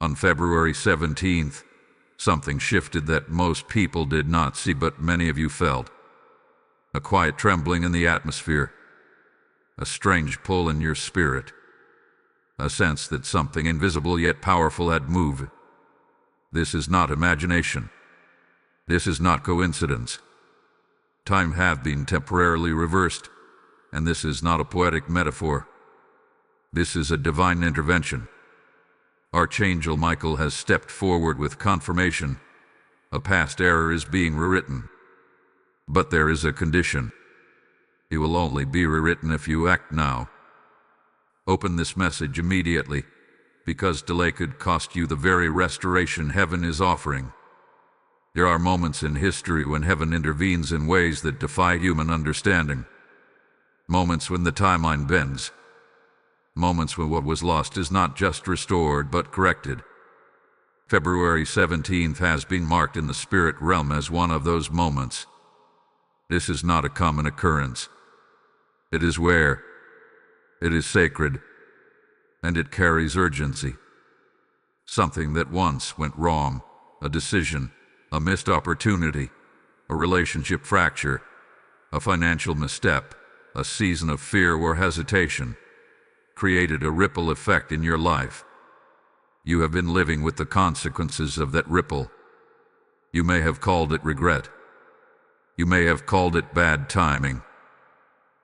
On February 17th, something shifted that most people did not see, but many of you felt. A quiet trembling in the atmosphere, a strange pull in your spirit, a sense that something invisible yet powerful had moved. This is not imagination. This is not coincidence. Time have been temporarily reversed, and this is not a poetic metaphor. This is a divine intervention. Archangel Michael has stepped forward with confirmation. A past error is being rewritten. But there is a condition. It will only be rewritten if you act now. Open this message immediately, because delay could cost you the very restoration heaven is offering. There are moments in history when heaven intervenes in ways that defy human understanding. Moments when the timeline bends. Moments when what was lost is not just restored but corrected. February 17th has been marked in the spirit realm as one of those moments. This is not a common occurrence. It is rare. It is sacred. And it carries urgency. Something that once went wrong, a decision, a missed opportunity, a relationship fracture, a financial misstep, a season of fear or hesitation, created a ripple effect in your life. You have been living with the consequences of that ripple. You may have called it regret. You may have called it bad timing.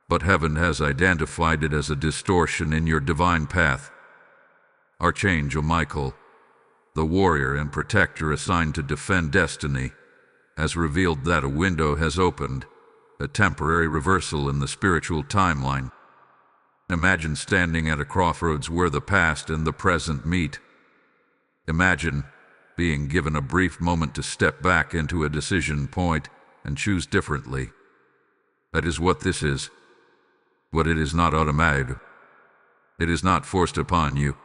But heaven has identified it as a distortion in your divine path. Archangel Michael, the warrior and protector assigned to defend destiny, has revealed that a window has opened, a temporary reversal in the spiritual timeline. Imagine standing at a crossroads where the past and the present meet. Imagine being given a brief moment to step back into a decision point and choose differently. That is what this is. But it is not automatic. It is not forced upon you.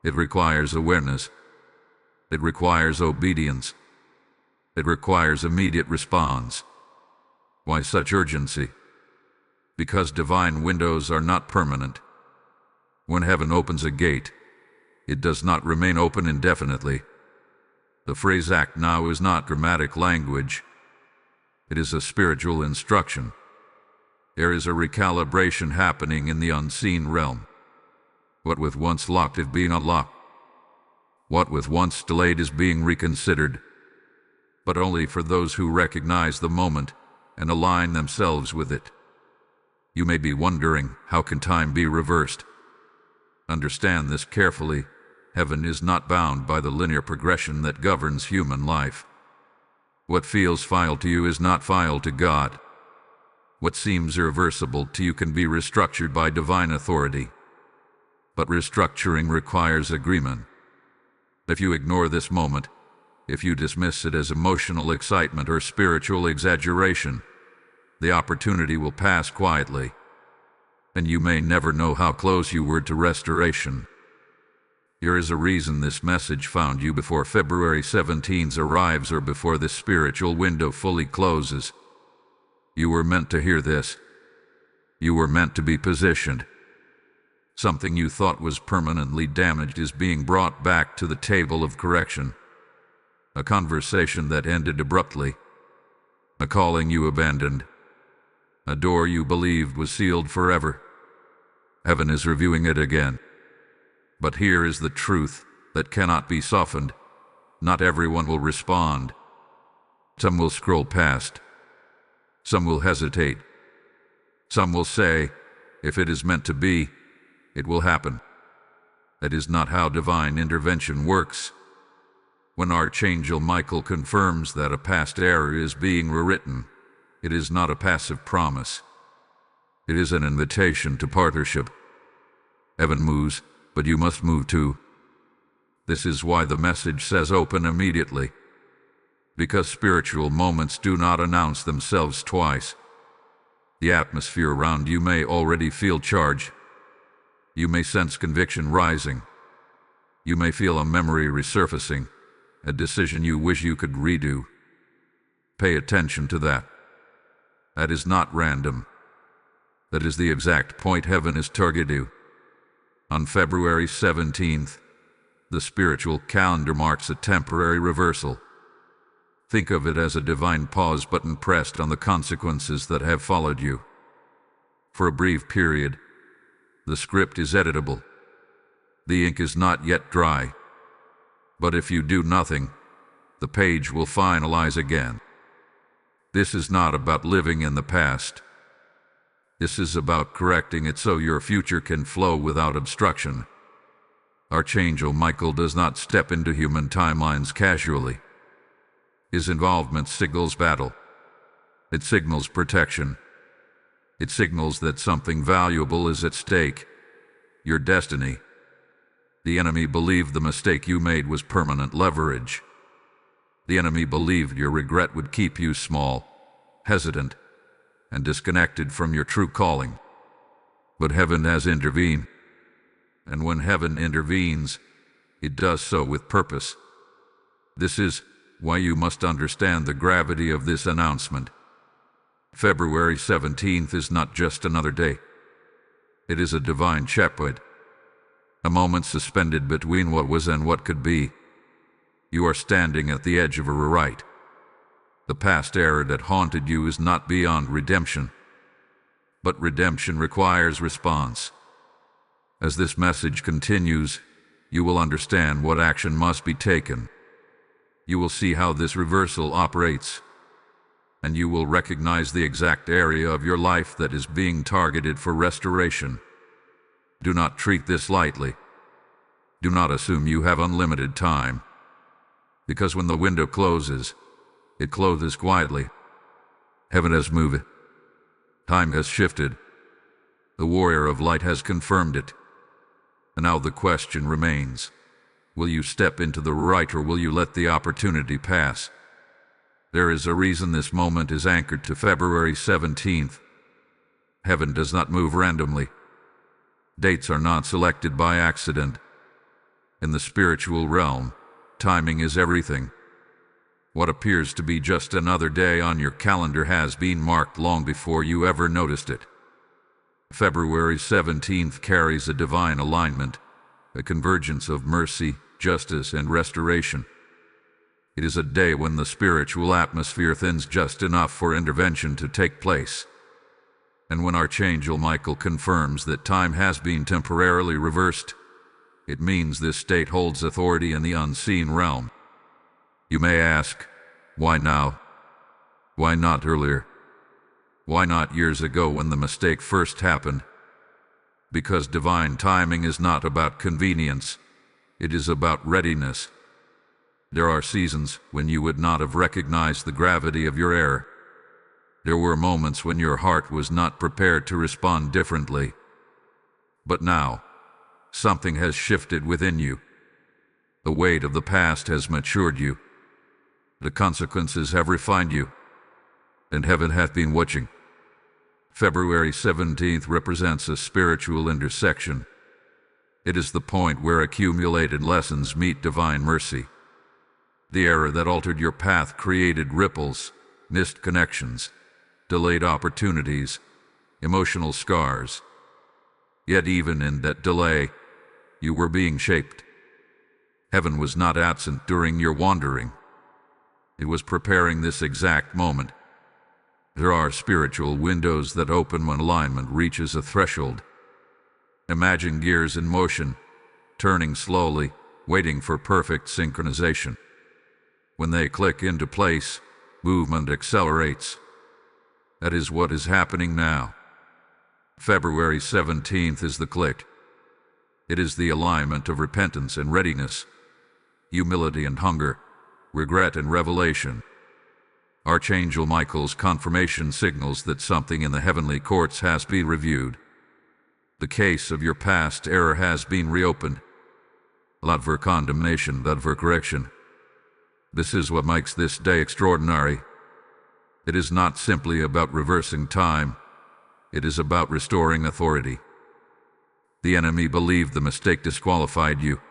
It requires awareness. It requires obedience. It requires immediate response. Why such urgency? Because divine windows are not permanent. When heaven opens a gate, it does not remain open indefinitely. The phrase "act now" is not dramatic language. It is a spiritual instruction. There is a recalibration happening in the unseen realm. What was once locked is being unlocked. What was once delayed is being reconsidered. But only for those who recognize the moment and align themselves with it. You may be wondering, how can time be reversed? Understand this carefully. Heaven is not bound by the linear progression that governs human life. What feels final to you is not final to God. What seems irreversible to you can be restructured by divine authority. But restructuring requires agreement. If you ignore this moment, if you dismiss it as emotional excitement or spiritual exaggeration, the opportunity will pass quietly, and you may never know how close you were to restoration. There is a reason this message found you before February 17th arrives or before this spiritual window fully closes. You were meant to hear this. You were meant to be positioned. Something you thought was permanently damaged is being brought back to the table of correction. A conversation that ended abruptly. A calling you abandoned. A door you believed was sealed forever. Heaven is reviewing it again. But here is the truth that cannot be softened. Not everyone will respond. Some will scroll past. Some will hesitate. Some will say, if it is meant to be, it will happen. That is not how divine intervention works. When Archangel Michael confirms that a past error is being rewritten, it is not a passive promise. It is an invitation to partnership. Heaven moves, but you must move too. This is why the message says open immediately. Because spiritual moments do not announce themselves twice. The atmosphere around you may already feel charge. You may sense conviction rising. You may feel a memory resurfacing, a decision you wish you could redo. Pay attention to that. That is not random. That is the exact point heaven is targeting you. On February 17th, The spiritual calendar marks a temporary reversal. Think of it as a divine pause button pressed on the consequences that have followed you. For a brief period, the script is editable. The ink is not yet dry. But if you do nothing, the page will finalize again. This is not about living in the past. This is about correcting it so your future can flow without obstruction. Archangel Michael does not step into human timelines casually. His involvement signals battle. It signals protection. It signals that something valuable is at stake. Your destiny. The enemy believed the mistake you made was permanent leverage. The enemy believed your regret would keep you small, hesitant, and disconnected from your true calling. But heaven has intervened. And when heaven intervenes, it does so with purpose. This is why you must understand the gravity of this announcement. February 17th is not just another day. It is a divine checkpoint, a moment suspended between what was and what could be. You are standing at the edge of a rewrite. The past error that haunted you is not beyond redemption, but redemption requires response. As this message continues, you will understand what action must be taken. You will see how this reversal operates, and you will recognize the exact area of your life that is being targeted for restoration. Do not treat this lightly. Do not assume you have unlimited time, because when the window closes, it closes quietly. Heaven has moved. Time has shifted. The warrior of light has confirmed it. And now the question remains, will you step into the right or will you let the opportunity pass? There is a reason this moment is anchored to February 17th. Heaven does not move randomly. Dates are not selected by accident. In the spiritual realm, timing is everything. What appears to be just another day on your calendar has been marked long before you ever noticed it. February 17th carries a divine alignment, a convergence of mercy, justice, and restoration. It is a day when the spiritual atmosphere thins just enough for intervention to take place. And when Archangel Michael confirms that time has been temporarily reversed, it means this state holds authority in the unseen realm. You may ask, why now? Why not earlier? Why not years ago when the mistake first happened? Because divine timing is not about convenience. It is about readiness. There are seasons when you would not have recognized the gravity of your error. There were moments when your heart was not prepared to respond differently. But now, something has shifted within you. The weight of the past has matured you. The consequences have refined you. And heaven hath been watching. February 17th represents a spiritual intersection. It is the point where accumulated lessons meet divine mercy. The error that altered your path created ripples, missed connections, delayed opportunities, emotional scars. Yet even in that delay, you were being shaped. Heaven was not absent during your wandering. It was preparing this exact moment. There are spiritual windows that open when alignment reaches a threshold. Imagine gears in motion, turning slowly, waiting for perfect synchronization. When they click into place, movement accelerates. That is what is happening now. February 17th is the click. It is the alignment of repentance and readiness, humility and hunger, regret and revelation. Archangel Michael's confirmation signals that something in the heavenly courts has been reviewed. The case of your past error has been reopened. Not for condemnation, but for correction. This is what makes this day extraordinary. It is not simply about reversing time. It is about restoring authority. The enemy believed the mistake disqualified you.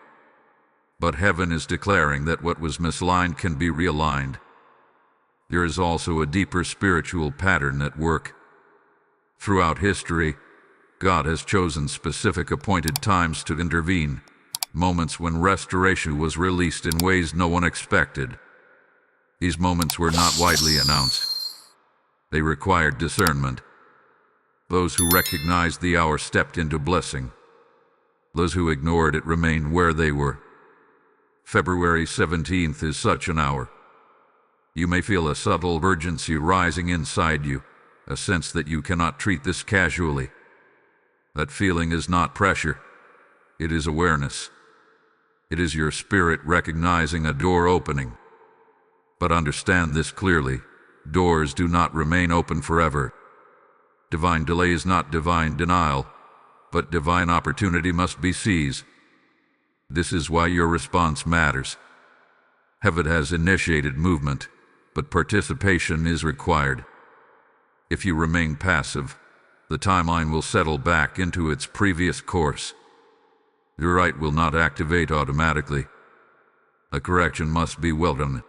But heaven is declaring that what was misaligned can be realigned. There is also a deeper spiritual pattern at work. Throughout history, God has chosen specific appointed times to intervene, moments when restoration was released in ways no one expected. These moments were not widely announced. They required discernment. Those who recognized the hour stepped into blessing. Those who ignored it remained where they were. February 17th is such an hour. You may feel a subtle urgency rising inside you, a sense that you cannot treat this casually. That feeling is not pressure. It is awareness. It is your spirit recognizing a door opening. But understand this clearly. Doors do not remain open forever. Divine delay is not divine denial, but divine opportunity must be seized. This is why your response matters. Heaven has initiated movement, but participation is required. If you remain passive, the timeline will settle back into its previous course. Your right will not activate automatically. A correction must be well done.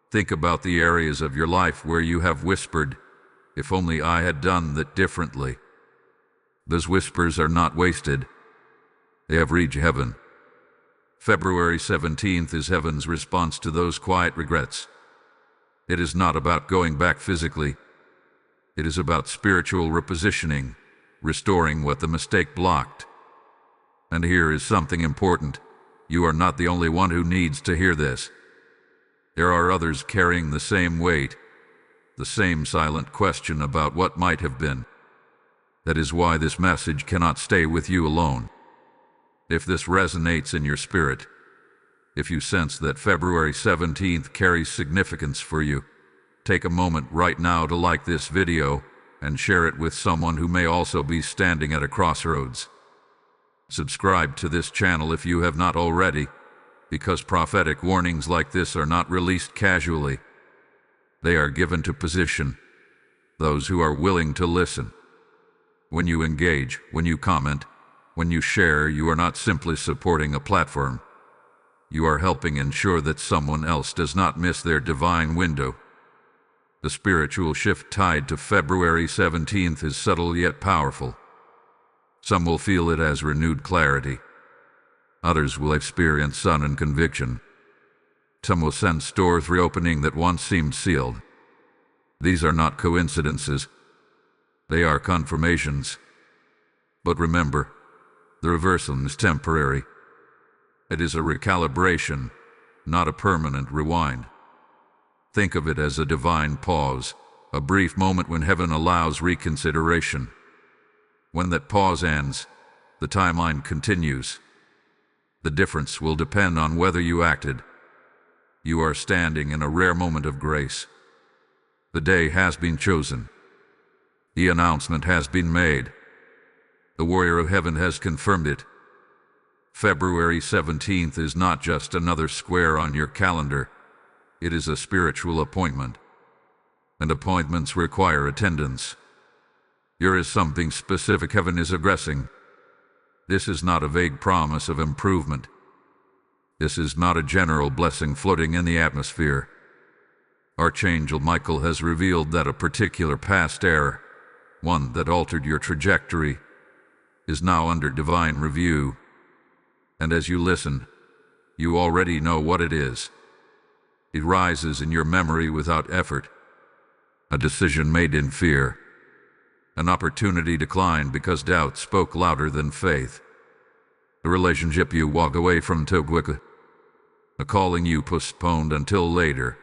Think about the areas of your life where you have whispered, "If only I had done that differently." Those whispers are not wasted. They have reached heaven. February 17th is heaven's response to those quiet regrets. It is not about going back physically. It is about spiritual repositioning, restoring what the mistake blocked. And here is something important. You are not the only one who needs to hear this. There are others carrying the same weight, the same silent question about what might have been. That is why this message cannot stay with you alone. If this resonates in your spirit, if you sense that February 17th carries significance for you, take a moment right now to like this video and share it with someone who may also be standing at a crossroads. Subscribe to this channel if you have not already, because prophetic warnings like this are not released casually. They are given to position those who are willing to listen. When you engage, when you comment, when you share, you are not simply supporting a platform. You are helping ensure that someone else does not miss their divine window. The spiritual shift tied to February 17th is subtle yet powerful. Some will feel it as renewed clarity. Others will experience sudden conviction. Some will sense doors reopening that once seemed sealed. These are not coincidences. They are confirmations. But remember, the reversal is temporary. It is a recalibration, not a permanent rewind. Think of it as a divine pause, a brief moment when heaven allows reconsideration. When that pause ends, the timeline continues. The difference will depend on whether you acted. You are standing in a rare moment of grace. The day has been chosen. The announcement has been made. The warrior of heaven has confirmed it. February 17th is not just another square on your calendar. It is a spiritual appointment. And appointments require attendance. Here is something specific heaven is addressing. This is not a vague promise of improvement. This is not a general blessing floating in the atmosphere. Archangel Michael has revealed that a particular past error, one that altered your trajectory, is now under divine review. And as you listen, you already know what it is. It rises in your memory without effort. A decision made in fear. An opportunity declined because doubt spoke louder than faith. A relationship you walked away from too quickly. A calling you postponed until later,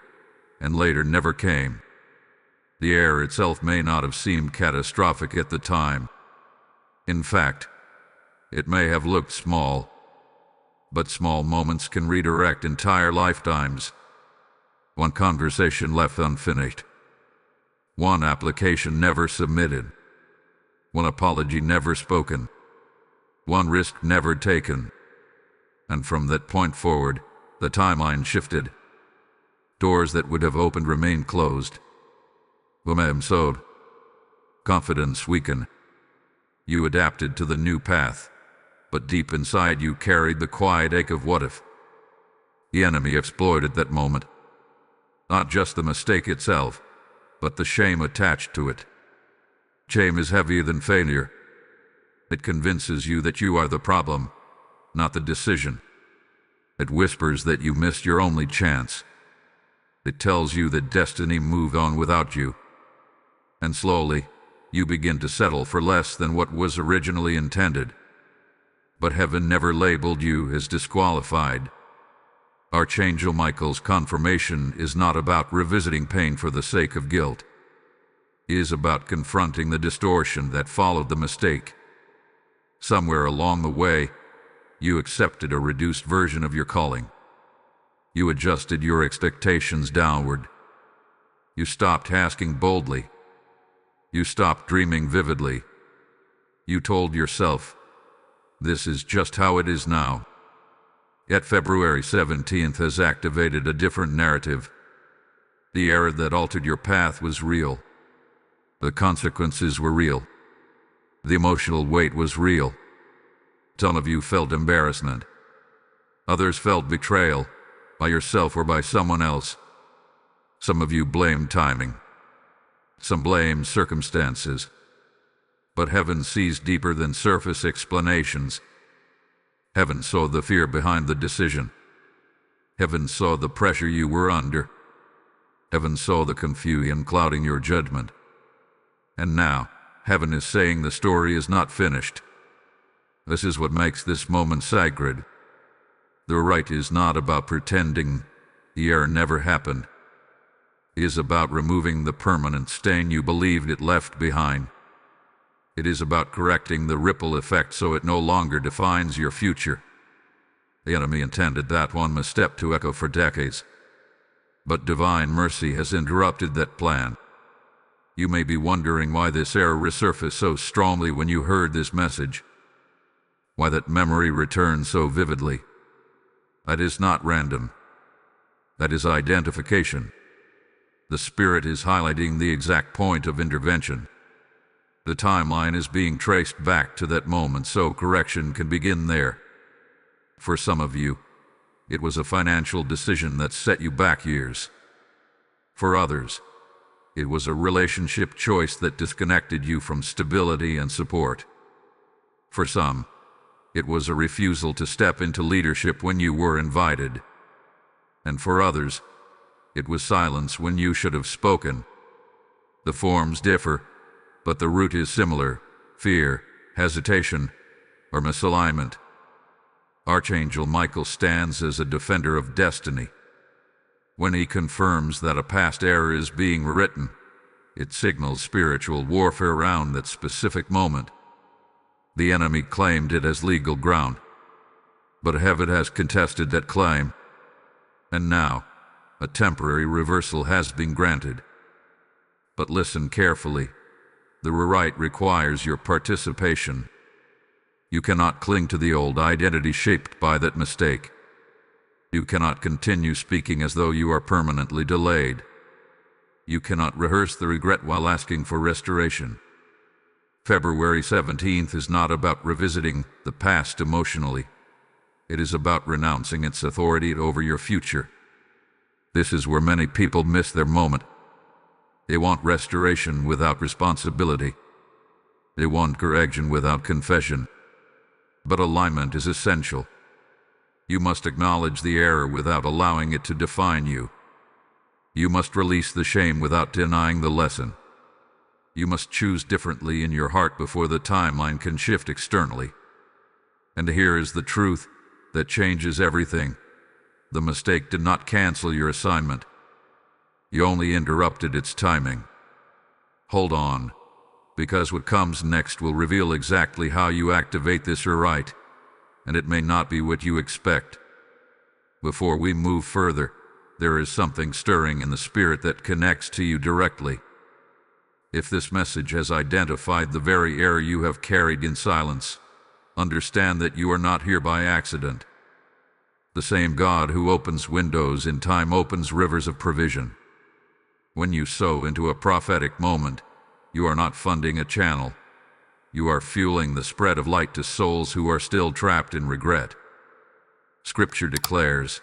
and later never came. The error itself may not have seemed catastrophic at the time. In fact, it may have looked small, but small moments can redirect entire lifetimes. One conversation left unfinished. One application never submitted. One apology never spoken. One risk never taken. And from that point forward, the timeline shifted. Doors that would have opened remained closed. Momentum sowed. Confidence weakened. You adapted to the new path, but deep inside you carried the quiet ache of what if. The enemy exploited that moment. Not just the mistake itself, but the shame attached to it. Shame is heavier than failure. It convinces you that you are the problem, not the decision. It whispers that you missed your only chance. It tells you that destiny moved on without you. And slowly, you begin to settle for less than what was originally intended. But heaven never labeled you as disqualified. Archangel Michael's confirmation is not about revisiting pain for the sake of guilt. It is about confronting the distortion that followed the mistake. Somewhere along the way, you accepted a reduced version of your calling. You adjusted your expectations downward. You stopped asking boldly. You stopped dreaming vividly. You told yourself, "This is just how it is now." Yet February 17th has activated a different narrative. The error that altered your path was real. The consequences were real. The emotional weight was real. Some of you felt embarrassment. Others felt betrayal, by yourself or by someone else. Some of you blamed timing. Some blamed circumstances. But heaven sees deeper than surface explanations. Heaven saw the fear behind the decision. Heaven saw the pressure you were under. Heaven saw the confusion clouding your judgment. And now, heaven is saying the story is not finished. This is what makes this moment sacred. The right is not about pretending the error never happened. It is about removing the permanent stain you believed it left behind. It is about correcting the ripple effect so it no longer defines your future. The enemy intended that one misstep to echo for decades. But divine mercy has interrupted that plan. You may be wondering why this error resurfaced so strongly when you heard this message. Why that memory returned so vividly. That is not random. That is identification. The Spirit is highlighting the exact point of intervention. The timeline is being traced back to that moment so correction can begin there. For some of you, it was a financial decision that set you back years. For others, it was a relationship choice that disconnected you from stability and support. For some, it was a refusal to step into leadership when you were invited. And for others, it was silence when you should have spoken. The forms differ, but the root is similar: fear, hesitation, or misalignment. Archangel Michael stands as a defender of destiny. When he confirms that a past error is being rewritten, it signals spiritual warfare around that specific moment. The enemy claimed it as legal ground, but heaven has contested that claim. And now, a temporary reversal has been granted. But listen carefully. The rewrite requires your participation. You cannot cling to the old identity shaped by that mistake. You cannot continue speaking as though you are permanently delayed. You cannot rehearse the regret while asking for restoration. February 17th is not about revisiting the past emotionally. It is about renouncing its authority over your future. This is where many people miss their moment. They want restoration without responsibility. They want correction without confession. But alignment is essential. You must acknowledge the error without allowing it to define you. You must release the shame without denying the lesson. You must choose differently in your heart before the timeline can shift externally. And here is the truth that changes everything. The mistake did not cancel your assignment. You only interrupted its timing. Hold on, because what comes next will reveal exactly how you activate this rewrite, and it may not be what you expect. Before we move further, there is something stirring in the spirit that connects to you directly. If this message has identified the very error you have carried in silence, understand that you are not here by accident. The same God who opens windows in time opens rivers of provision. When you sow into a prophetic moment, you are not funding a channel. You are fueling the spread of light to souls who are still trapped in regret. Scripture declares,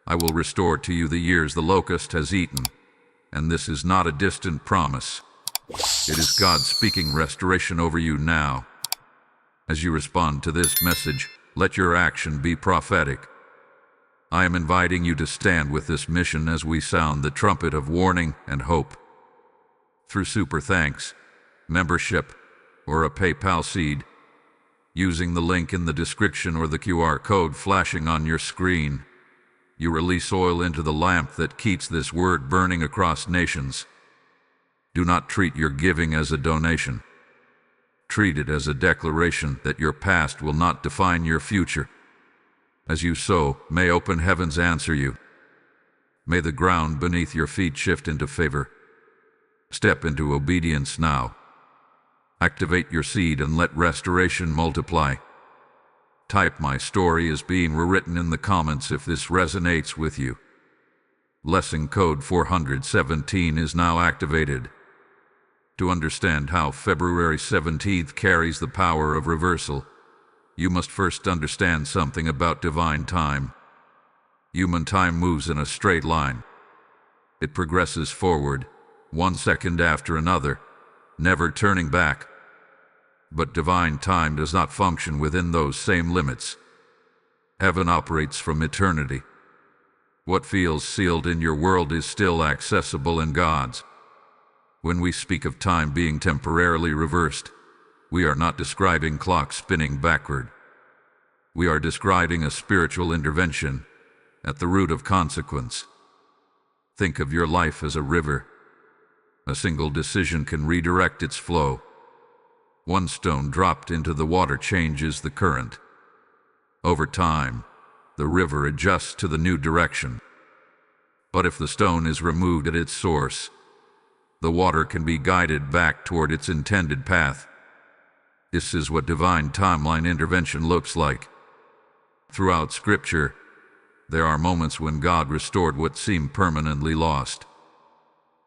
"I will restore to you the years the locust has eaten," and this is not a distant promise. It is God speaking restoration over you now. As you respond to this message, Let your action be prophetic. I am inviting you to stand with this mission as we sound the trumpet of warning and hope. Through super thanks, membership, or a PayPal seed, using the link in the description or the QR code flashing on your screen, you release oil into the lamp that keeps this word burning across nations. Do not treat your giving as a donation. Treat it as a declaration that your past will not define your future. As you sow, may open heavens answer you. May the ground beneath your feet shift into favor. Step into obedience now. Activate your seed and let restoration multiply. Type "My story is being rewritten" in the comments if this resonates with you. Lesson code 417 is now activated. To understand how February 17th carries the power of reversal, you must first understand something about divine time. Human time moves in a straight line. It progresses forward, 1 second after another, never turning back. But divine time does not function within those same limits. Heaven operates from eternity. What feels sealed in your world is still accessible in God's. When we speak of time being temporarily reversed, we are not describing clocks spinning backward. We are describing a spiritual intervention at the root of consequence. Think of your life as a river. A single decision can redirect its flow. One stone dropped into the water changes the current. Over time, the river adjusts to the new direction. But if the stone is removed at its source, the water can be guided back toward its intended path. This is what divine timeline intervention looks like. Throughout Scripture, there are moments when God restored what seemed permanently lost.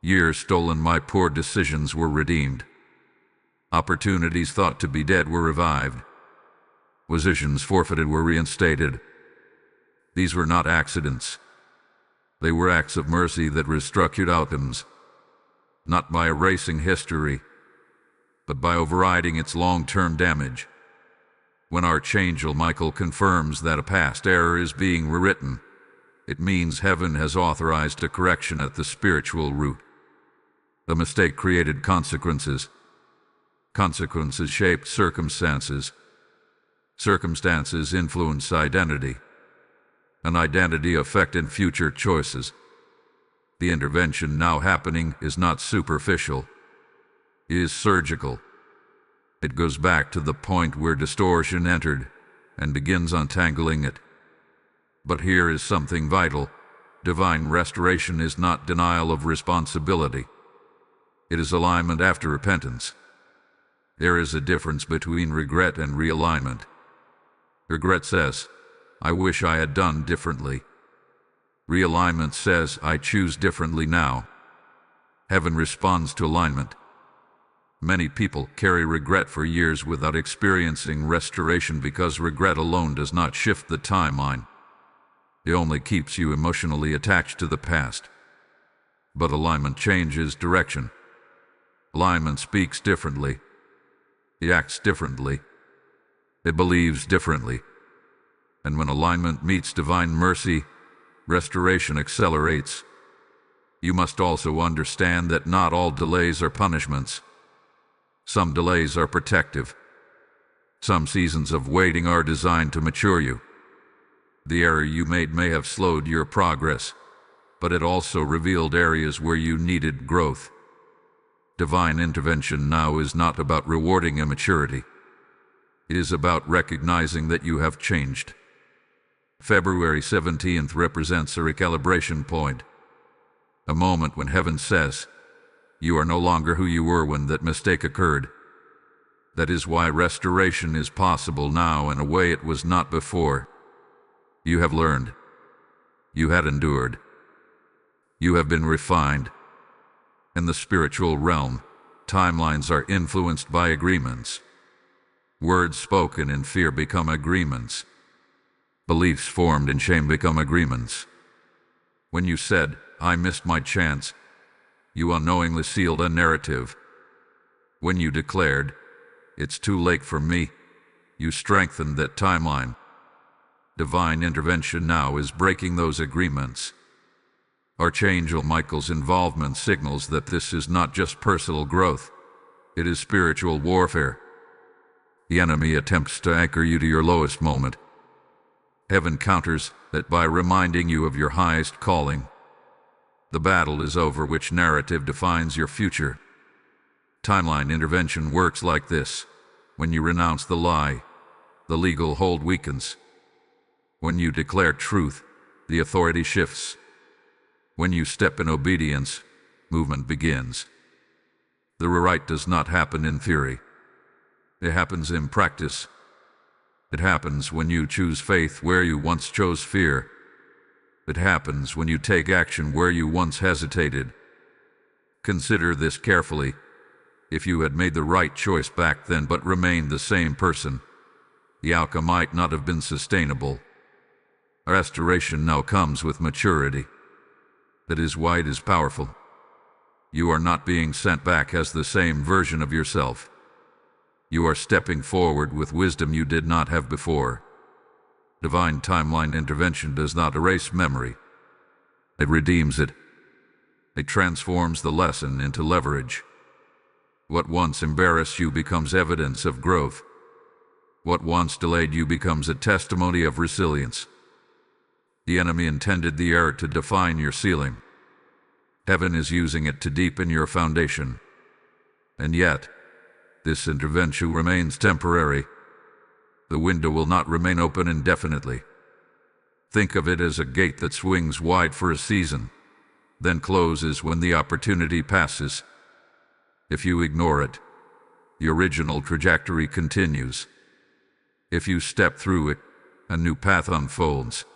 Years stolen by poor decisions were redeemed. Opportunities thought to be dead were revived. Positions forfeited were reinstated. These were not accidents. They were acts of mercy that restructured outcomes, not by erasing history, but by overriding its long-term damage. When Archangel Michael confirms that a past error is being rewritten, it means heaven has authorized a correction at the spiritual root. The mistake created consequences. Consequences shaped circumstances. Circumstances influence identity. An identity affected future choices. The intervention now happening is not superficial. It is surgical. It goes back to the point where distortion entered and begins untangling it. But here is something vital. Divine restoration is not denial of responsibility. It is alignment after repentance. There is a difference between regret and realignment. Regret says, "I wish I had done differently." Realignment says, "I choose differently now." Heaven responds to alignment. Many people carry regret for years without experiencing restoration because regret alone does not shift the timeline. It only keeps you emotionally attached to the past. But alignment changes direction. Alignment speaks differently. It acts differently. It believes differently. And when alignment meets divine mercy, restoration accelerates. You must also understand that not all delays are punishments. Some delays are protective. Some seasons of waiting are designed to mature you. The error you made may have slowed your progress, but it also revealed areas where you needed growth. Divine intervention now is not about rewarding immaturity. It is about recognizing that you have changed. February 17th represents a recalibration point, a moment when heaven says, "You are no longer who you were when that mistake occurred." That is why restoration is possible now in a way it was not before. You have learned. You had endured. You have been refined. In the spiritual realm, timelines are influenced by agreements. Words spoken in fear become agreements. Beliefs formed in shame become agreements. When you said, "I missed my chance," you unknowingly sealed a narrative. When you declared, "It's too late for me," you strengthened that timeline. Divine intervention now is breaking those agreements. Archangel Michael's involvement signals that this is not just personal growth, it is spiritual warfare. The enemy attempts to anchor you to your lowest moment. Heaven counters that by reminding you of your highest calling. The battle is over which narrative defines your future. Timeline intervention works like this. When you renounce the lie, the legal hold weakens. When you declare truth, the authority shifts. When you step in obedience, movement begins. The rewrite does not happen in theory. It happens in practice. It happens when you choose faith where you once chose fear. It happens when you take action where you once hesitated. Consider this carefully. If you had made the right choice back then but remained the same person, the outcome might not have been sustainable. Restoration now comes with maturity. That is why it is powerful. You are not being sent back as the same version of yourself. You are stepping forward with wisdom you did not have before. Divine timeline intervention does not erase memory. It redeems it. It transforms the lesson into leverage. What once embarrassed you becomes evidence of growth. What once delayed you becomes a testimony of resilience. The enemy intended the error to define your ceiling. Heaven is using it to deepen your foundation. And yet, this intervention remains temporary. The window will not remain open indefinitely. Think of it as a gate that swings wide for a season, then closes when the opportunity passes. If you ignore it, the original trajectory continues. If you step through it, a new path unfolds.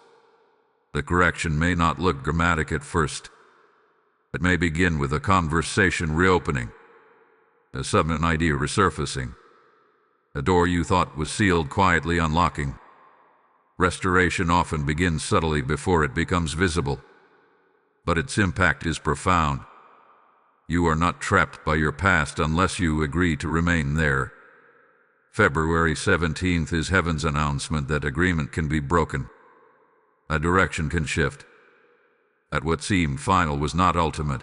The correction may not look dramatic at first. It may begin with a conversation reopening, a sudden idea resurfacing, a door you thought was sealed quietly unlocking. Restoration often begins subtly before it becomes visible, but its impact is profound. You are not trapped by your past unless you agree to remain there. February 17th is heaven's announcement that agreement can be broken. A direction can shift. That what seemed final was not ultimate.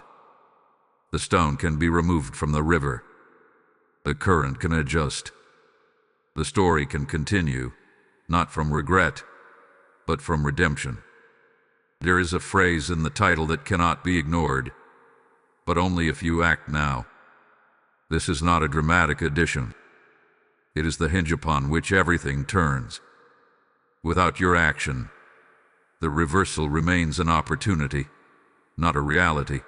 The stone can be removed from the river. The current can adjust. The story can continue, not from regret, but from redemption. There is a phrase in the title that cannot be ignored, but only if you act now. This is not a dramatic addition. It is the hinge upon which everything turns. Without your action, the reversal remains an opportunity, not a reality.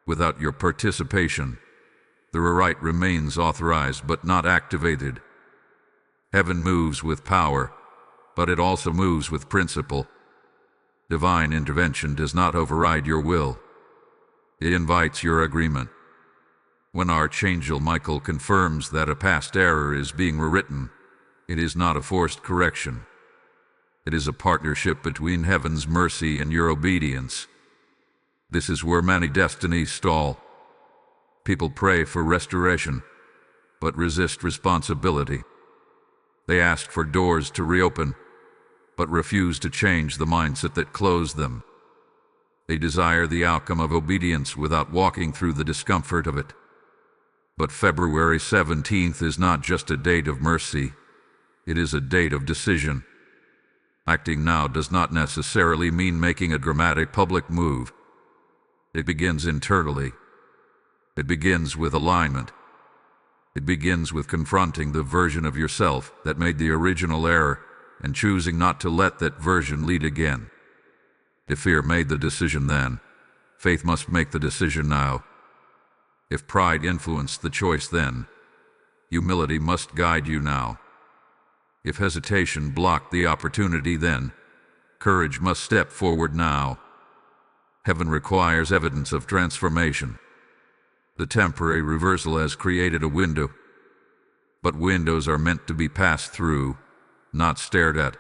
Without your participation, the rewrite remains authorized but not activated. Heaven moves with power, but it also moves with principle. Divine intervention does not override your will. It invites your agreement. When Archangel Michael confirms that a past error is being rewritten, it is not a forced correction. It is a partnership between heaven's mercy and your obedience. This is where many destinies stall. People pray for restoration, but resist responsibility. They ask for doors to reopen, but refuse to change the mindset that closed them. They desire the outcome of obedience without walking through the discomfort of it. But February 17th is not just a date of mercy, it is a date of decision. Acting now does not necessarily mean making a dramatic public move. It begins internally. It begins with alignment. It begins with confronting the version of yourself that made the original error and choosing not to let that version lead again. If fear made the decision then, faith must make the decision now. If pride influenced the choice then, humility must guide you now. If hesitation blocked the opportunity then, courage must step forward now. Heaven requires evidence of transformation. The temporary reversal has created a window, but windows are meant to be passed through, not stared at.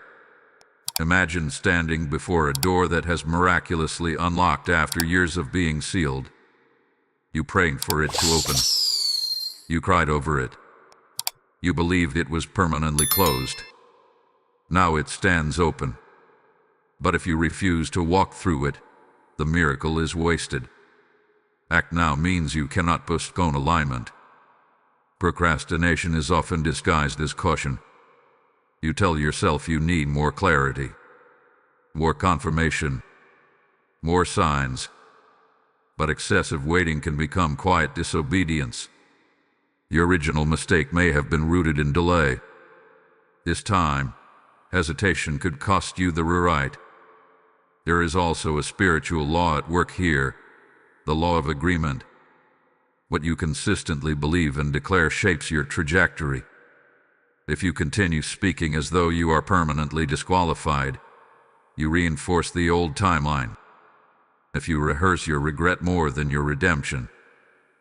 Imagine standing before a door that has miraculously unlocked after years of being sealed. You prayed for it to open. You cried over it. You believed it was permanently closed. Now it stands open. But if you refuse to walk through it, the miracle is wasted. Act now means you cannot postpone alignment. Procrastination is often disguised as caution. You tell yourself you need more clarity, more confirmation, more signs. But excessive waiting can become quiet disobedience. The original mistake may have been rooted in delay. This time, hesitation could cost you the rewrite. There is also a spiritual law at work here, the law of agreement. What you consistently believe and declare shapes your trajectory. If you continue speaking as though you are permanently disqualified, you reinforce the old timeline. If you rehearse your regret more than your redemption,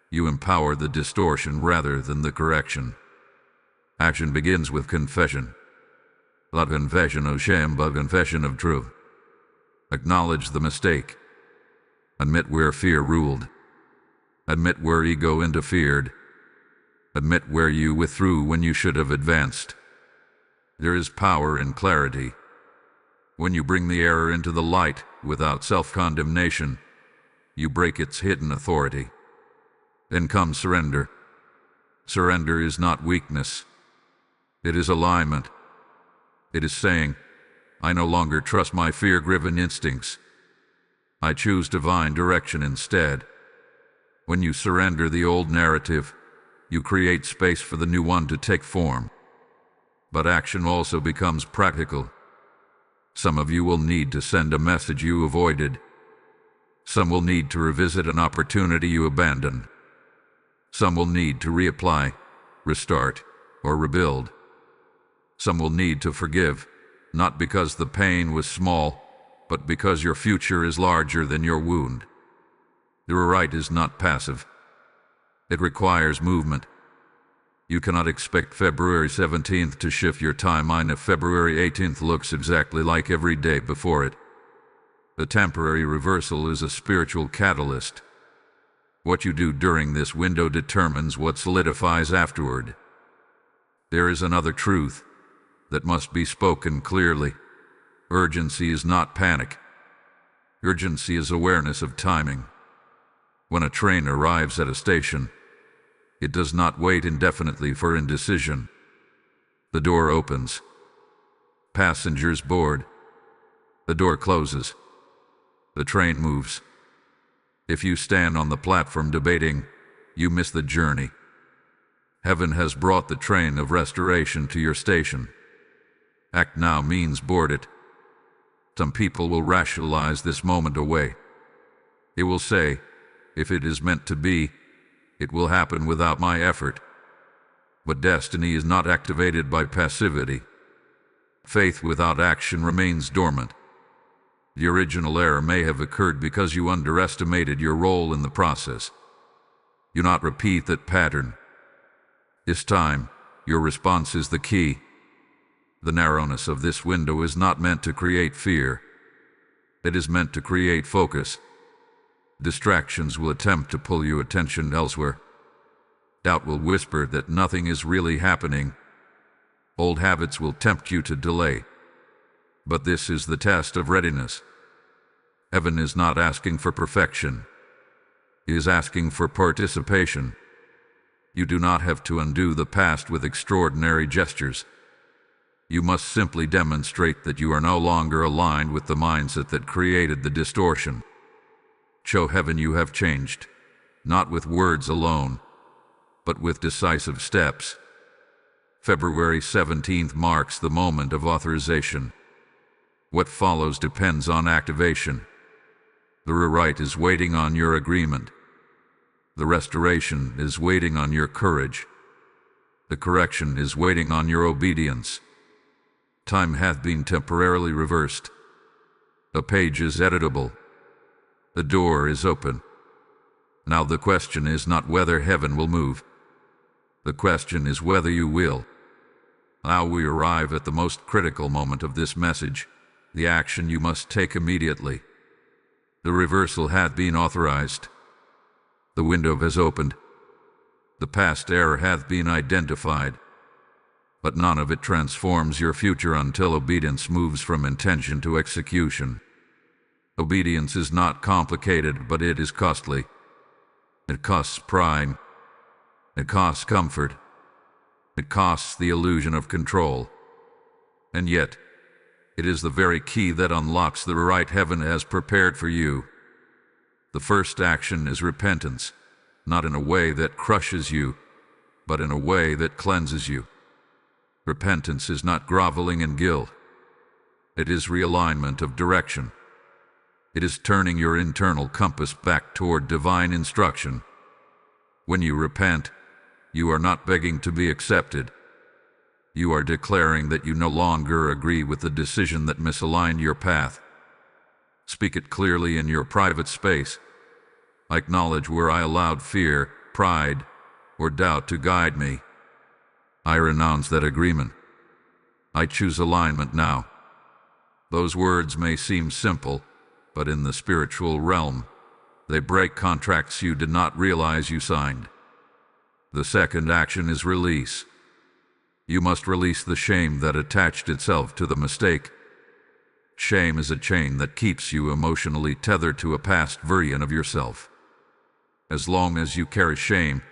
you empower the distortion rather than the correction. Action begins with confession. Not confession of shame, but confession of truth. Acknowledge the mistake. Admit where fear ruled. Admit where ego interfered. Admit where you withdrew when you should have advanced. There is power in clarity. When you bring the error into the light without self-condemnation, you break its hidden authority. Then comes surrender. Surrender is not weakness. It is alignment. It is saying, I no longer trust my fear-driven instincts. I choose divine direction instead. When you surrender the old narrative, you create space for the new one to take form. But action also becomes practical. Some of you will need to send a message you avoided. Some will need to revisit an opportunity you abandoned. Some will need to reapply, restart, or rebuild. Some will need to forgive, not because the pain was small, but because your future is larger than your wound. The rewrite is not passive. It requires movement. You cannot expect February 17th to shift your timeline if February 18th looks exactly like every day before it. The temporary reversal is a spiritual catalyst. What you do during this window determines what solidifies afterward. There is another truth that must be spoken clearly. Urgency is not panic. Urgency is awareness of timing. When a train arrives at a station, it does not wait indefinitely for indecision. The door opens. Passengers board. The door closes. The train moves. If you stand on the platform debating, you miss the journey. Heaven has brought the train of restoration to your station. Act now means board it. Some people will rationalize this moment away. They will say, if it is meant to be, it will happen without my effort. But destiny is not activated by passivity. Faith without action remains dormant. The original error may have occurred because you underestimated your role in the process. Do not repeat that pattern. This time, your response is the key. The narrowness of this window is not meant to create fear. It is meant to create focus. Distractions will attempt to pull your attention elsewhere. Doubt will whisper that nothing is really happening. Old habits will tempt you to delay. But this is the test of readiness. Heaven is not asking for perfection. It is asking for participation. You do not have to undo the past with extraordinary gestures. You must simply demonstrate that you are no longer aligned with the mindset that created the distortion. Show heaven you have changed, not with words alone, but with decisive steps. February 17th marks the moment of authorization. What follows depends on activation. The rewrite is waiting on your agreement. The restoration is waiting on your courage. The correction is waiting on your obedience. Time hath been temporarily reversed. The page is editable. The door is open. Now the question is not whether heaven will move. The question is whether you will. Now we arrive at the most critical moment of this message, the action you must take immediately. The reversal hath been authorized. The window has opened. The past error hath been identified. but none of it transforms your future until obedience moves from intention to execution. Obedience is not complicated, but it is costly. It costs pride. It costs comfort. It costs the illusion of control. And yet, it is the very key that unlocks the right heaven has prepared for you. The first action is repentance, not in a way that crushes you, but in a way that cleanses you. Repentance is not groveling in guilt. It is realignment of direction. It is turning your internal compass back toward divine instruction. When you repent, you are not begging to be accepted. You are declaring that you no longer agree with the decision that misaligned your path. Speak it clearly in your private space. I acknowledge where I allowed fear, pride, or doubt to guide me. I renounce that agreement. I choose alignment now. Those words may seem simple, but in the spiritual realm, they break contracts you did not realize you signed. The second action is release. You must release the shame that attached itself to the mistake. Shame is a chain that keeps you emotionally tethered to a past version of yourself. As long as you carry shame,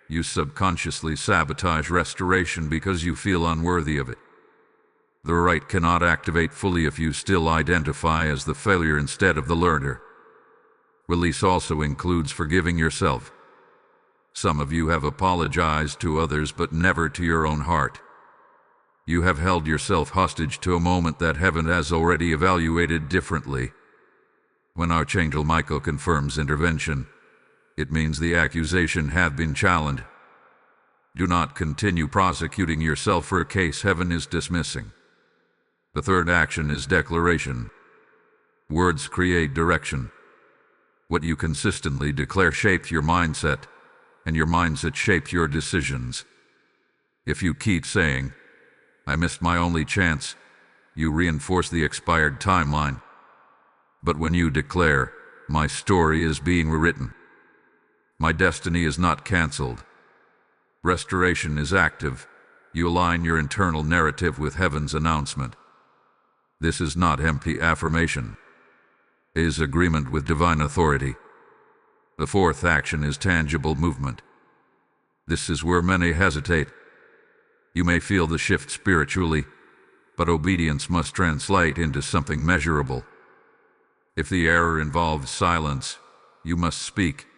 you subconsciously sabotage restoration because you feel unworthy of it. The right cannot activate fully if you still identify as the failure instead of the learner. Release also includes forgiving yourself. Some of you have apologized to others but never to your own heart. You have held yourself hostage to a moment that heaven has already evaluated differently. When Archangel Michael confirms intervention, it means the accusation had been challenged. Do not continue prosecuting yourself for a case heaven is dismissing. The third action is declaration. Words create direction. What you consistently declare shapes your mindset, and your mindset shapes your decisions. If you keep saying, "I missed my only chance," you reinforce the expired timeline. But when you declare, "My story is being rewritten," my destiny is not canceled. Restoration is active. You align your internal narrative with heaven's announcement. This is not empty affirmation. It is agreement with divine authority. The fourth action is tangible movement. This is where many hesitate. You may feel the shift spiritually, but obedience must translate into something measurable. If the error involves silence, you must speak.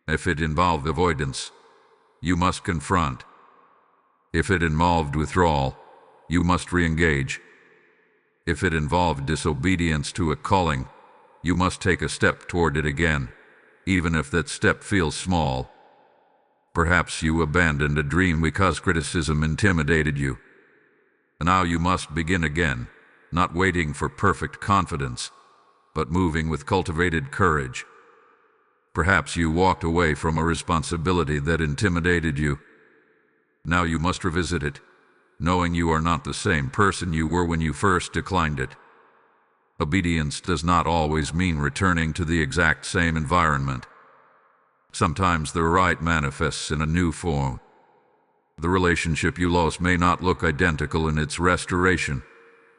If it involved avoidance, you must confront. If it involved withdrawal, you must re-engage. If it involved disobedience to a calling, you must take a step toward it again, even if that step feels small. Perhaps you abandoned a dream because criticism intimidated you. Now you must begin again, not waiting for perfect confidence, but moving with cultivated courage. Perhaps you walked away from a responsibility that intimidated you. Now you must revisit it, knowing you are not the same person you were when you first declined it. Obedience does not always mean returning to the exact same environment. Sometimes the right manifests in a new form. The relationship you lost may not look identical in its restoration,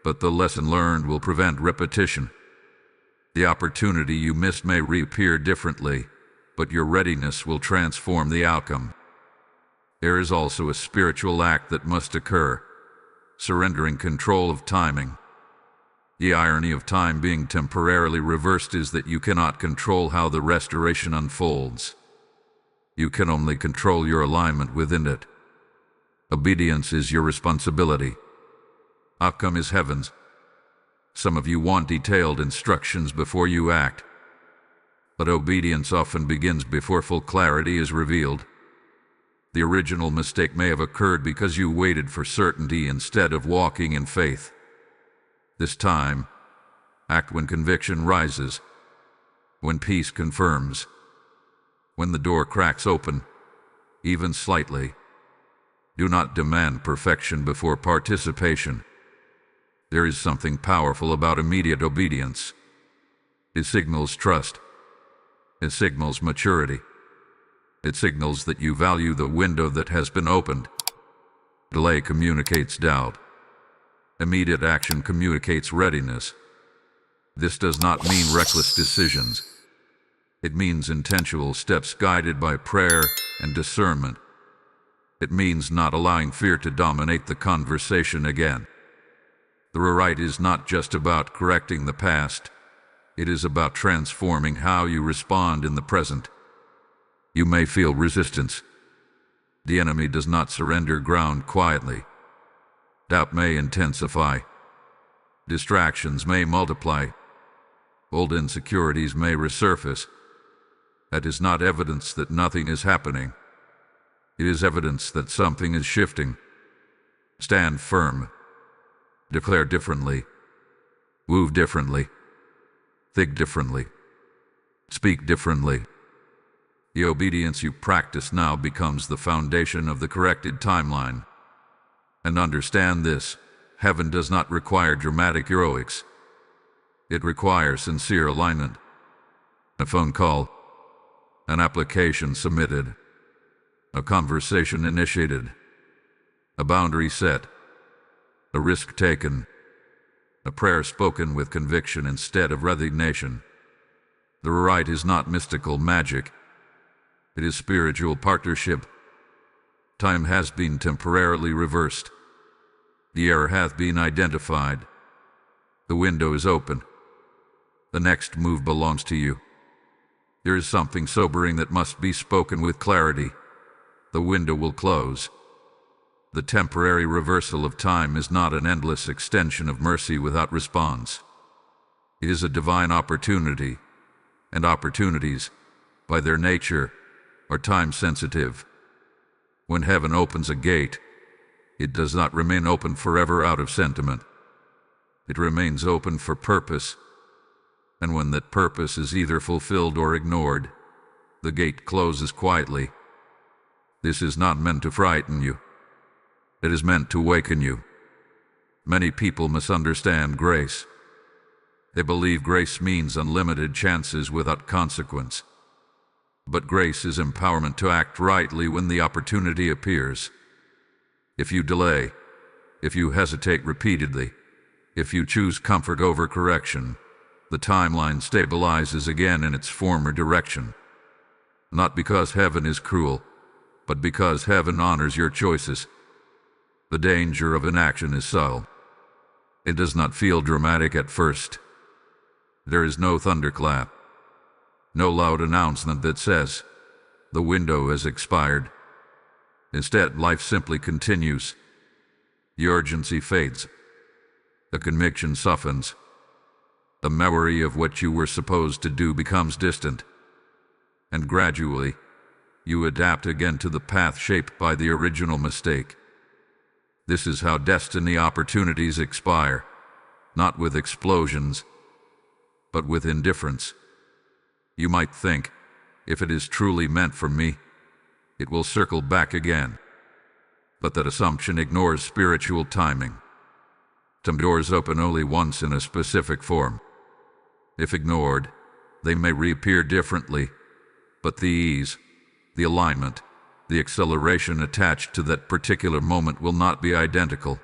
but the lesson learned will prevent repetition. The opportunity you missed may reappear differently, but your readiness will transform the outcome. There is also a spiritual act that must occur, surrendering control of timing. The irony of time being temporarily reversed is that you cannot control how the restoration unfolds. You can only control your alignment within it. Obedience is your responsibility. Outcome is heaven's. Some of you want detailed instructions before you act, but obedience often begins before full clarity is revealed. The original mistake may have occurred because you waited for certainty instead of walking in faith. This time, act when conviction rises, when peace confirms, when the door cracks open, even slightly. Do not demand perfection before participation. There is something powerful about immediate obedience. It signals trust. It signals maturity. It signals that you value the window that has been opened. Delay communicates doubt. Immediate action communicates readiness. This does not mean reckless decisions. It means intentional steps guided by prayer and discernment. It means not allowing fear to dominate the conversation again. The rewrite is not just about correcting the past. It is about transforming how you respond in the present. You may feel resistance. The enemy does not surrender ground quietly. Doubt may intensify. Distractions may multiply. Old insecurities may resurface. That is not evidence that nothing is happening. It is evidence that something is shifting. Stand firm. Declare differently. Move differently. Think differently. Speak differently. The obedience you practice now becomes the foundation of the corrected timeline. And understand this, heaven does not require dramatic heroics. It requires sincere alignment. A phone call, an application submitted, a conversation initiated, a boundary set, a risk taken, a prayer spoken with conviction instead of resignation. The rewrite is not mystical magic. It is spiritual partnership. Time has been temporarily reversed. The error hath been identified. The window is open. The next move belongs to you. There is something sobering that must be spoken with clarity. The window will close. The temporary reversal of time is not an endless extension of mercy without response. It is a divine opportunity, and opportunities, by their nature, are time-sensitive. When heaven opens a gate, it does not remain open forever out of sentiment. It remains open for purpose, and when that purpose is either fulfilled or ignored, the gate closes quietly. This is not meant to frighten you. It is meant to awaken you. Many people misunderstand grace. They believe grace means unlimited chances without consequence. But grace is empowerment to act rightly when the opportunity appears. If you delay, if you hesitate repeatedly, if you choose comfort over correction, the timeline stabilizes again in its former direction. Not because heaven is cruel, but because heaven honors your choices. The danger of inaction is subtle. It does not feel dramatic at first. There is no thunderclap, no loud announcement that says, "The window has expired." Instead, life simply continues. The urgency fades. The conviction softens. The memory of what you were supposed to do becomes distant. And gradually, you adapt again to the path shaped by the original mistake. This is how destiny opportunities expire, not with explosions, but with indifference. You might think, if it is truly meant for me, it will circle back again. But that assumption ignores spiritual timing. Some doors open only once in a specific form. If ignored, they may reappear differently, but the ease, the alignment, the acceleration attached to that particular moment will not be identical.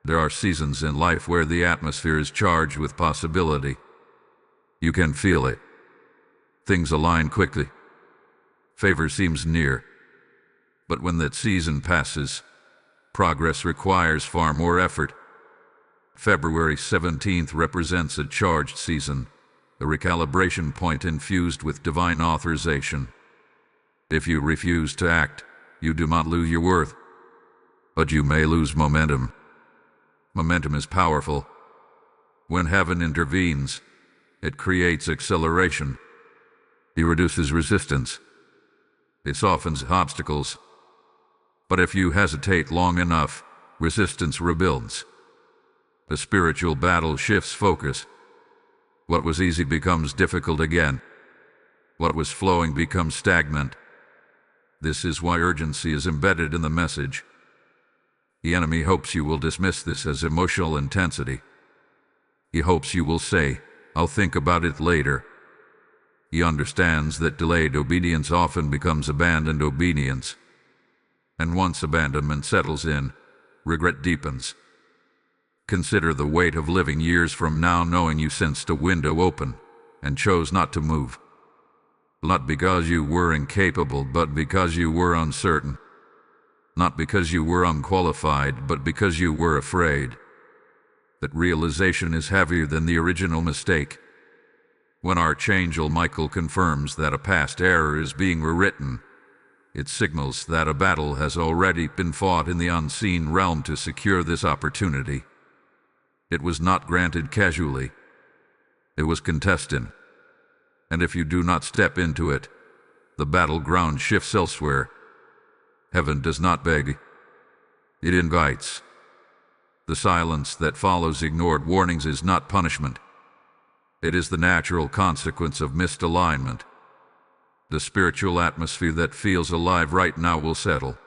There are seasons in life where the atmosphere is charged with possibility. You can feel it. Things align quickly. Favor seems near. But when that season passes, progress requires far more effort. February 17th represents a charged season, a recalibration point infused with divine authorization. If you refuse to act, you do not lose your worth, but you may lose momentum. Momentum is powerful. When heaven intervenes, it creates acceleration. It reduces resistance. It softens obstacles. But if you hesitate long enough, resistance rebuilds. The spiritual battle shifts focus. What was easy becomes difficult again. What was flowing becomes stagnant. This is why urgency is embedded in the message. The enemy hopes you will dismiss this as emotional intensity. He hopes you will say, "I'll think about it later." He understands that delayed obedience often becomes abandoned obedience. And once abandonment settles in, regret deepens. Consider the weight of living years from now knowing you sensed a window open and chose not to move. Not because you were incapable, but because you were uncertain. Not because you were unqualified, but because you were afraid. That realization is heavier than the original mistake. When Archangel Michael confirms that a past error is being rewritten, it signals that a battle has already been fought in the unseen realm to secure this opportunity. It was not granted casually. It was contested. And if you do not step into it, the battleground shifts elsewhere. Heaven does not beg. It invites. The silence that follows ignored warnings is not punishment. It is the natural consequence of misalignment. The spiritual atmosphere that feels alive right now will settle.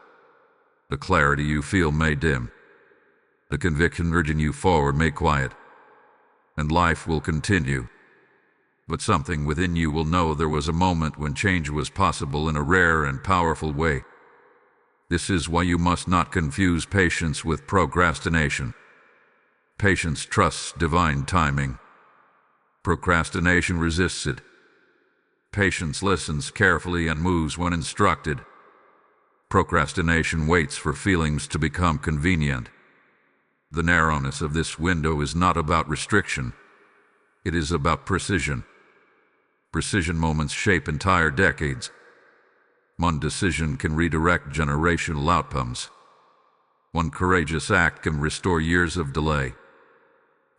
The clarity you feel may dim. The conviction urging you forward may quiet. And life will continue. But something within you will know there was a moment when change was possible in a rare and powerful way. This is why you must not confuse patience with procrastination. Patience trusts divine timing. Procrastination resists it. Patience listens carefully and moves when instructed. Procrastination waits for feelings to become convenient. The narrowness of this window is not about restriction. It is about precision. Precision moments shape entire decades. One decision can redirect generational outcomes. One courageous act can restore years of delay.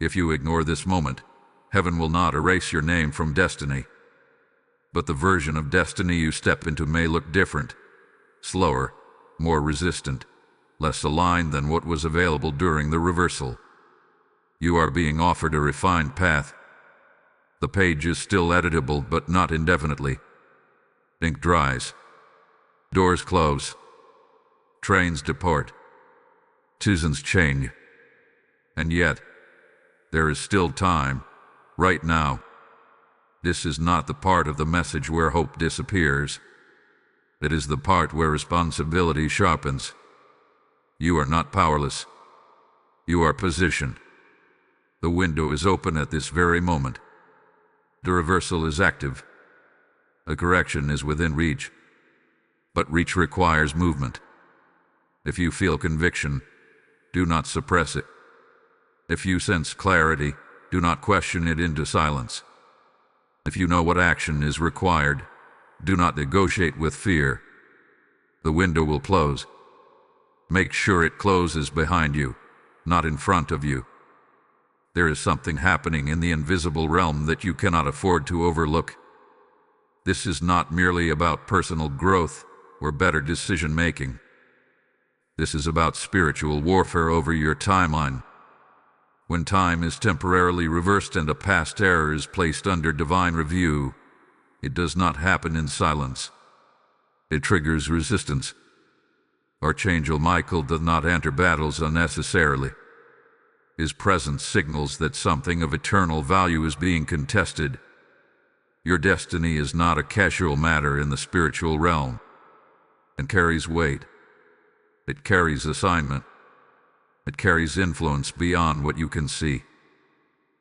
If you ignore this moment, heaven will not erase your name from destiny. But the version of destiny you step into may look different, slower, more resistant, less aligned than what was available during the reversal. You are being offered a refined path. The page is still editable, but not indefinitely. Ink dries. Doors close. Trains depart. Seasons change. And yet, there is still time, right now. This is not the part of the message where hope disappears. It is the part where responsibility sharpens. You are not powerless. You are positioned. The window is open at this very moment. The reversal is active. A correction is within reach. But reach requires movement. If you feel conviction, do not suppress it. If you sense clarity, do not question it into silence. If you know what action is required, do not negotiate with fear. The window will close. Make sure it closes behind you, not in front of you. There is something happening in the invisible realm that you cannot afford to overlook. This is not merely about personal growth or better decision-making. This is about spiritual warfare over your timeline. When time is temporarily reversed and a past error is placed under divine review, it does not happen in silence. It triggers resistance. Archangel Michael does not enter battles unnecessarily. His presence signals that something of eternal value is being contested. Your destiny is not a casual matter in the spiritual realm. It carries weight. It carries assignment. It carries influence beyond what you can see.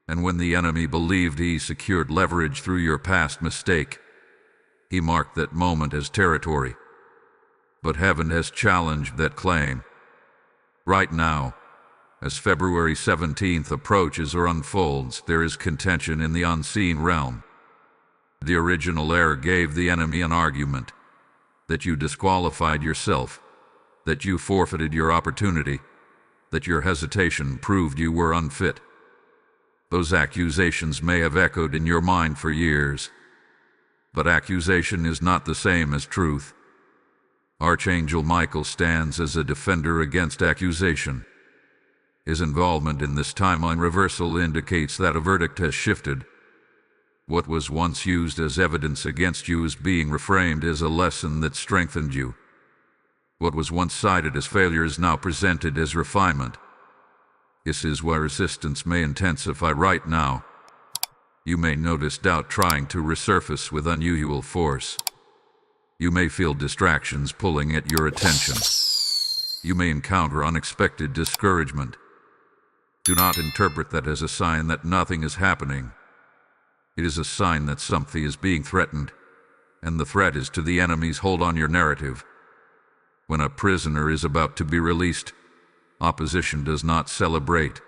And when the enemy believed he secured leverage through your past mistake, he marked that moment as territory. But heaven has challenged that claim. Right now, as February 17th approaches or unfolds, there is contention in the unseen realm. The original error gave the enemy an argument that you disqualified yourself, that you forfeited your opportunity, that your hesitation proved you were unfit. Those accusations may have echoed in your mind for years, but accusation is not the same as truth. Archangel Michael stands as a defender against accusation. His involvement in this timeline reversal indicates that a verdict has shifted. What was once used as evidence against you is being reframed as a lesson that strengthened you. What was once cited as failure is now presented as refinement. This is where resistance may intensify right now. You may notice doubt trying to resurface with unusual force. You may feel distractions pulling at your attention. You may encounter unexpected discouragement. Do not interpret that as a sign that nothing is happening. It is a sign that something is being threatened, and the threat is to the enemy's hold on your narrative. When a prisoner is about to be released, opposition does not celebrate.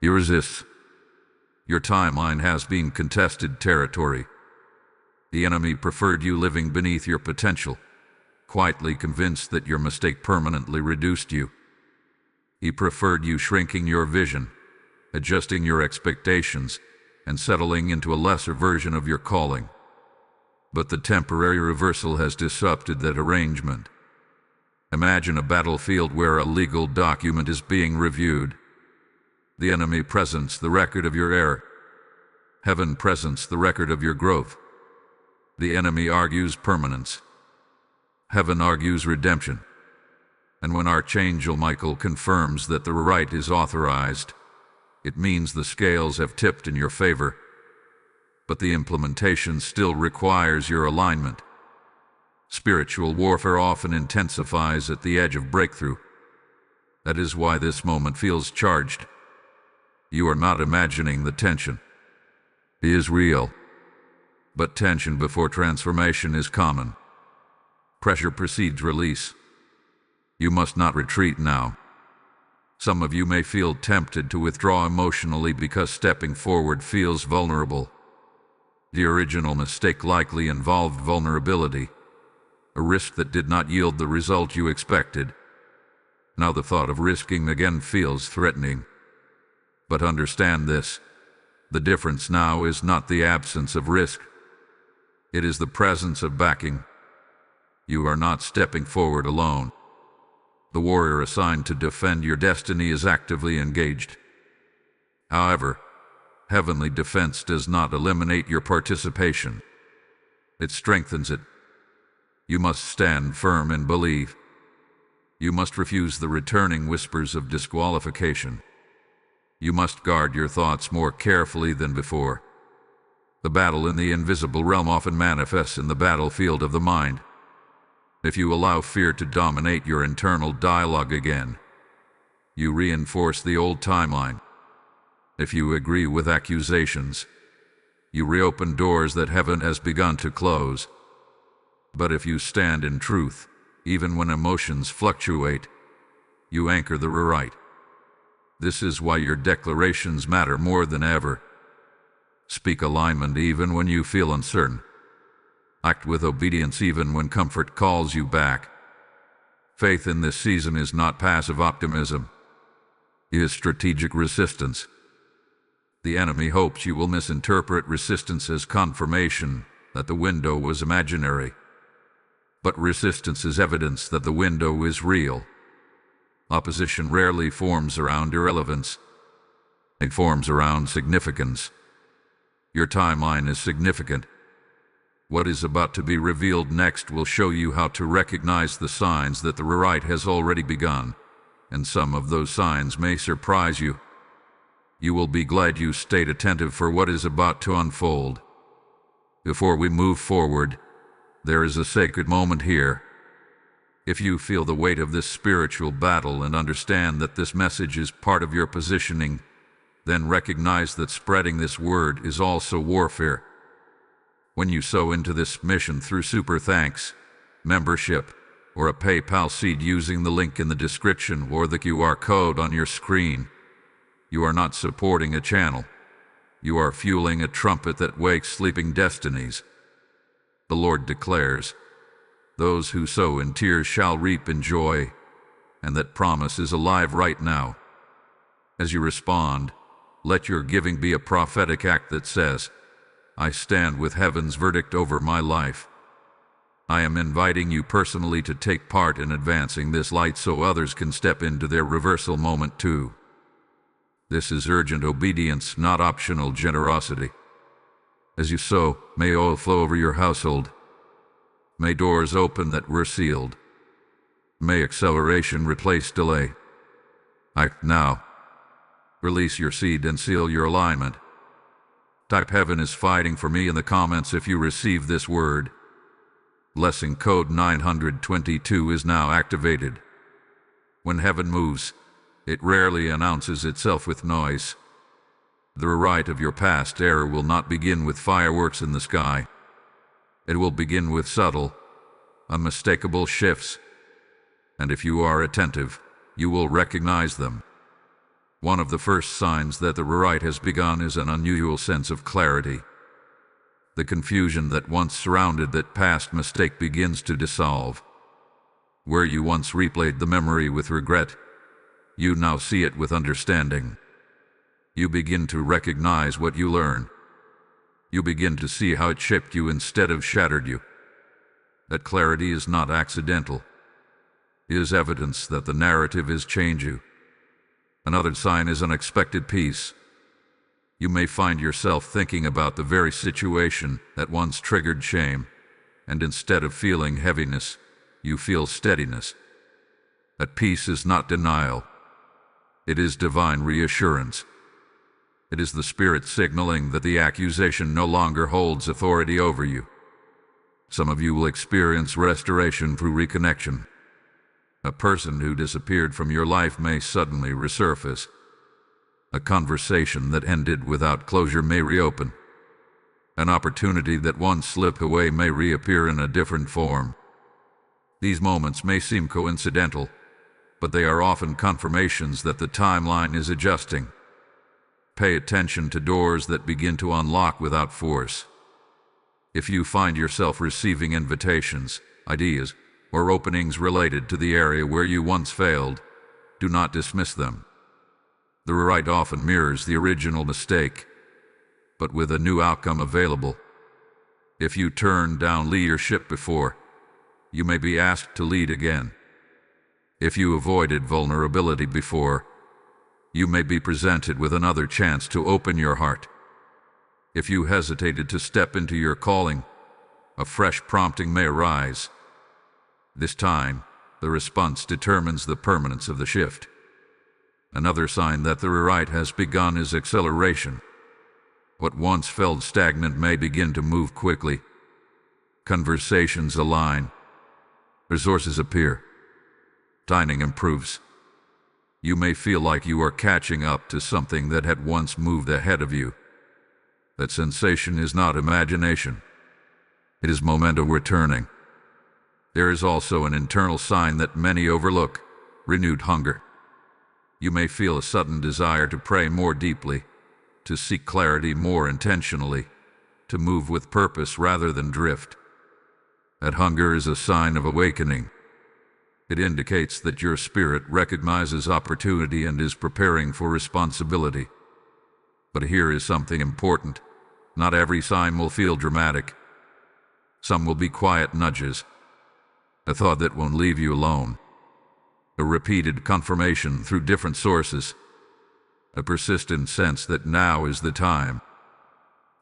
It resists. Your timeline has been contested territory. The enemy preferred you living beneath your potential, quietly convinced that your mistake permanently reduced you. He preferred you shrinking your vision, adjusting your expectations, and settling into a lesser version of your calling. But the temporary reversal has disrupted that arrangement. Imagine a battlefield where a legal document is being reviewed. The enemy presents the record of your error. Heaven presents the record of your growth. The enemy argues permanence. Heaven argues redemption. And when Archangel Michael confirms that the rewrite is authorized, it means the scales have tipped in your favor. But the implementation still requires your alignment. Spiritual warfare often intensifies at the edge of breakthrough. That is why this moment feels charged. You are not imagining the tension. It is real. But tension before transformation is common. Pressure precedes release. You must not retreat now. Some of you may feel tempted to withdraw emotionally because stepping forward feels vulnerable. The original mistake likely involved vulnerability, a risk that did not yield the result you expected. Now the thought of risking again feels threatening. But understand this: the difference now is not the absence of risk. It is the presence of backing. You are not stepping forward alone. The warrior assigned to defend your destiny is actively engaged. However, heavenly defense does not eliminate your participation. It strengthens it. You must stand firm in belief. You must refuse the returning whispers of disqualification. You must guard your thoughts more carefully than before. The battle in the invisible realm often manifests in the battlefield of the mind. If you allow fear to dominate your internal dialogue again, you reinforce the old timeline. If you agree with accusations, you reopen doors that heaven has begun to close. But if you stand in truth, even when emotions fluctuate, you anchor the rewrite. This is why your declarations matter more than ever. Speak alignment even when you feel uncertain. Act with obedience even when comfort calls you back. Faith in this season is not passive optimism. It is strategic resistance. The enemy hopes you will misinterpret resistance as confirmation that the window was imaginary. But resistance is evidence that the window is real. Opposition rarely forms around irrelevance. It forms around significance. Your timeline is significant. What is about to be revealed next will show you how to recognize the signs that the rewrite has already begun, and some of those signs may surprise you. You will be glad you stayed attentive for what is about to unfold. Before we move forward, there is a sacred moment here. If you feel the weight of this spiritual battle and understand that this message is part of your positioning, then recognize that spreading this word is also warfare. When you sow into this mission through super thanks, membership, or a PayPal seed using the link in the description or the QR code on your screen, you are not supporting a channel. You are fueling a trumpet that wakes sleeping destinies. The Lord declares, "Those who sow in tears shall reap in joy," and that promise is alive right now. As you respond, let your giving be a prophetic act that says, "I stand with heaven's verdict over my life." I am inviting you personally to take part in advancing this light so others can step into their reversal moment too. This is urgent obedience, not optional generosity. As you sow, may oil flow over your household. May doors open that were sealed. May acceleration replace delay. Act now. Release your seed and seal your alignment. Type "Heaven is fighting for me" in the comments if you receive this word. Blessing code 922 is now activated. When heaven moves, it rarely announces itself with noise. The rewrite of your past error will not begin with fireworks in the sky. It will begin with subtle, unmistakable shifts, and if you are attentive, you will recognize them. One of the first signs that the rewrite has begun is an unusual sense of clarity. The confusion that once surrounded that past mistake begins to dissolve. Where you once replayed the memory with regret, you now see it with understanding. You begin to recognize what you learned. You begin to see how it shaped you instead of shattered you. That clarity is not accidental. It is evidence that the narrative is changing you. Another sign is unexpected peace. You may find yourself thinking about the very situation that once triggered shame, and instead of feeling heaviness, you feel steadiness. That peace is not denial. It is divine reassurance. It is the Spirit signaling that the accusation no longer holds authority over you. Some of you will experience restoration through reconnection. A person who disappeared from your life may suddenly resurface. A conversation that ended without closure may reopen. An opportunity that once slipped away may reappear in a different form. These moments may seem coincidental, but they are often confirmations that the timeline is adjusting. Pay attention to doors that begin to unlock without force. If you find yourself receiving invitations, ideas, or openings related to the area where you once failed, do not dismiss them. The rewrite often mirrors the original mistake, but with a new outcome available. If you turned down leadership before, you may be asked to lead again. If you avoided vulnerability before, you may be presented with another chance to open your heart. If you hesitated to step into your calling, a fresh prompting may arise. This time, the response determines the permanence of the shift. Another sign that the rewrite has begun is acceleration. What once felt stagnant may begin to move quickly. Conversations align. Resources appear. Timing improves. You may feel like you are catching up to something that had once moved ahead of you. That sensation is not imagination. It is momentum returning. There is also an internal sign that many overlook: renewed hunger. You may feel a sudden desire to pray more deeply, to seek clarity more intentionally, to move with purpose rather than drift. That hunger is a sign of awakening. It indicates that your spirit recognizes opportunity and is preparing for responsibility. But here is something important. Not every sign will feel dramatic. Some will be quiet nudges. A thought that won't leave you alone. A repeated confirmation through different sources. A persistent sense that now is the time.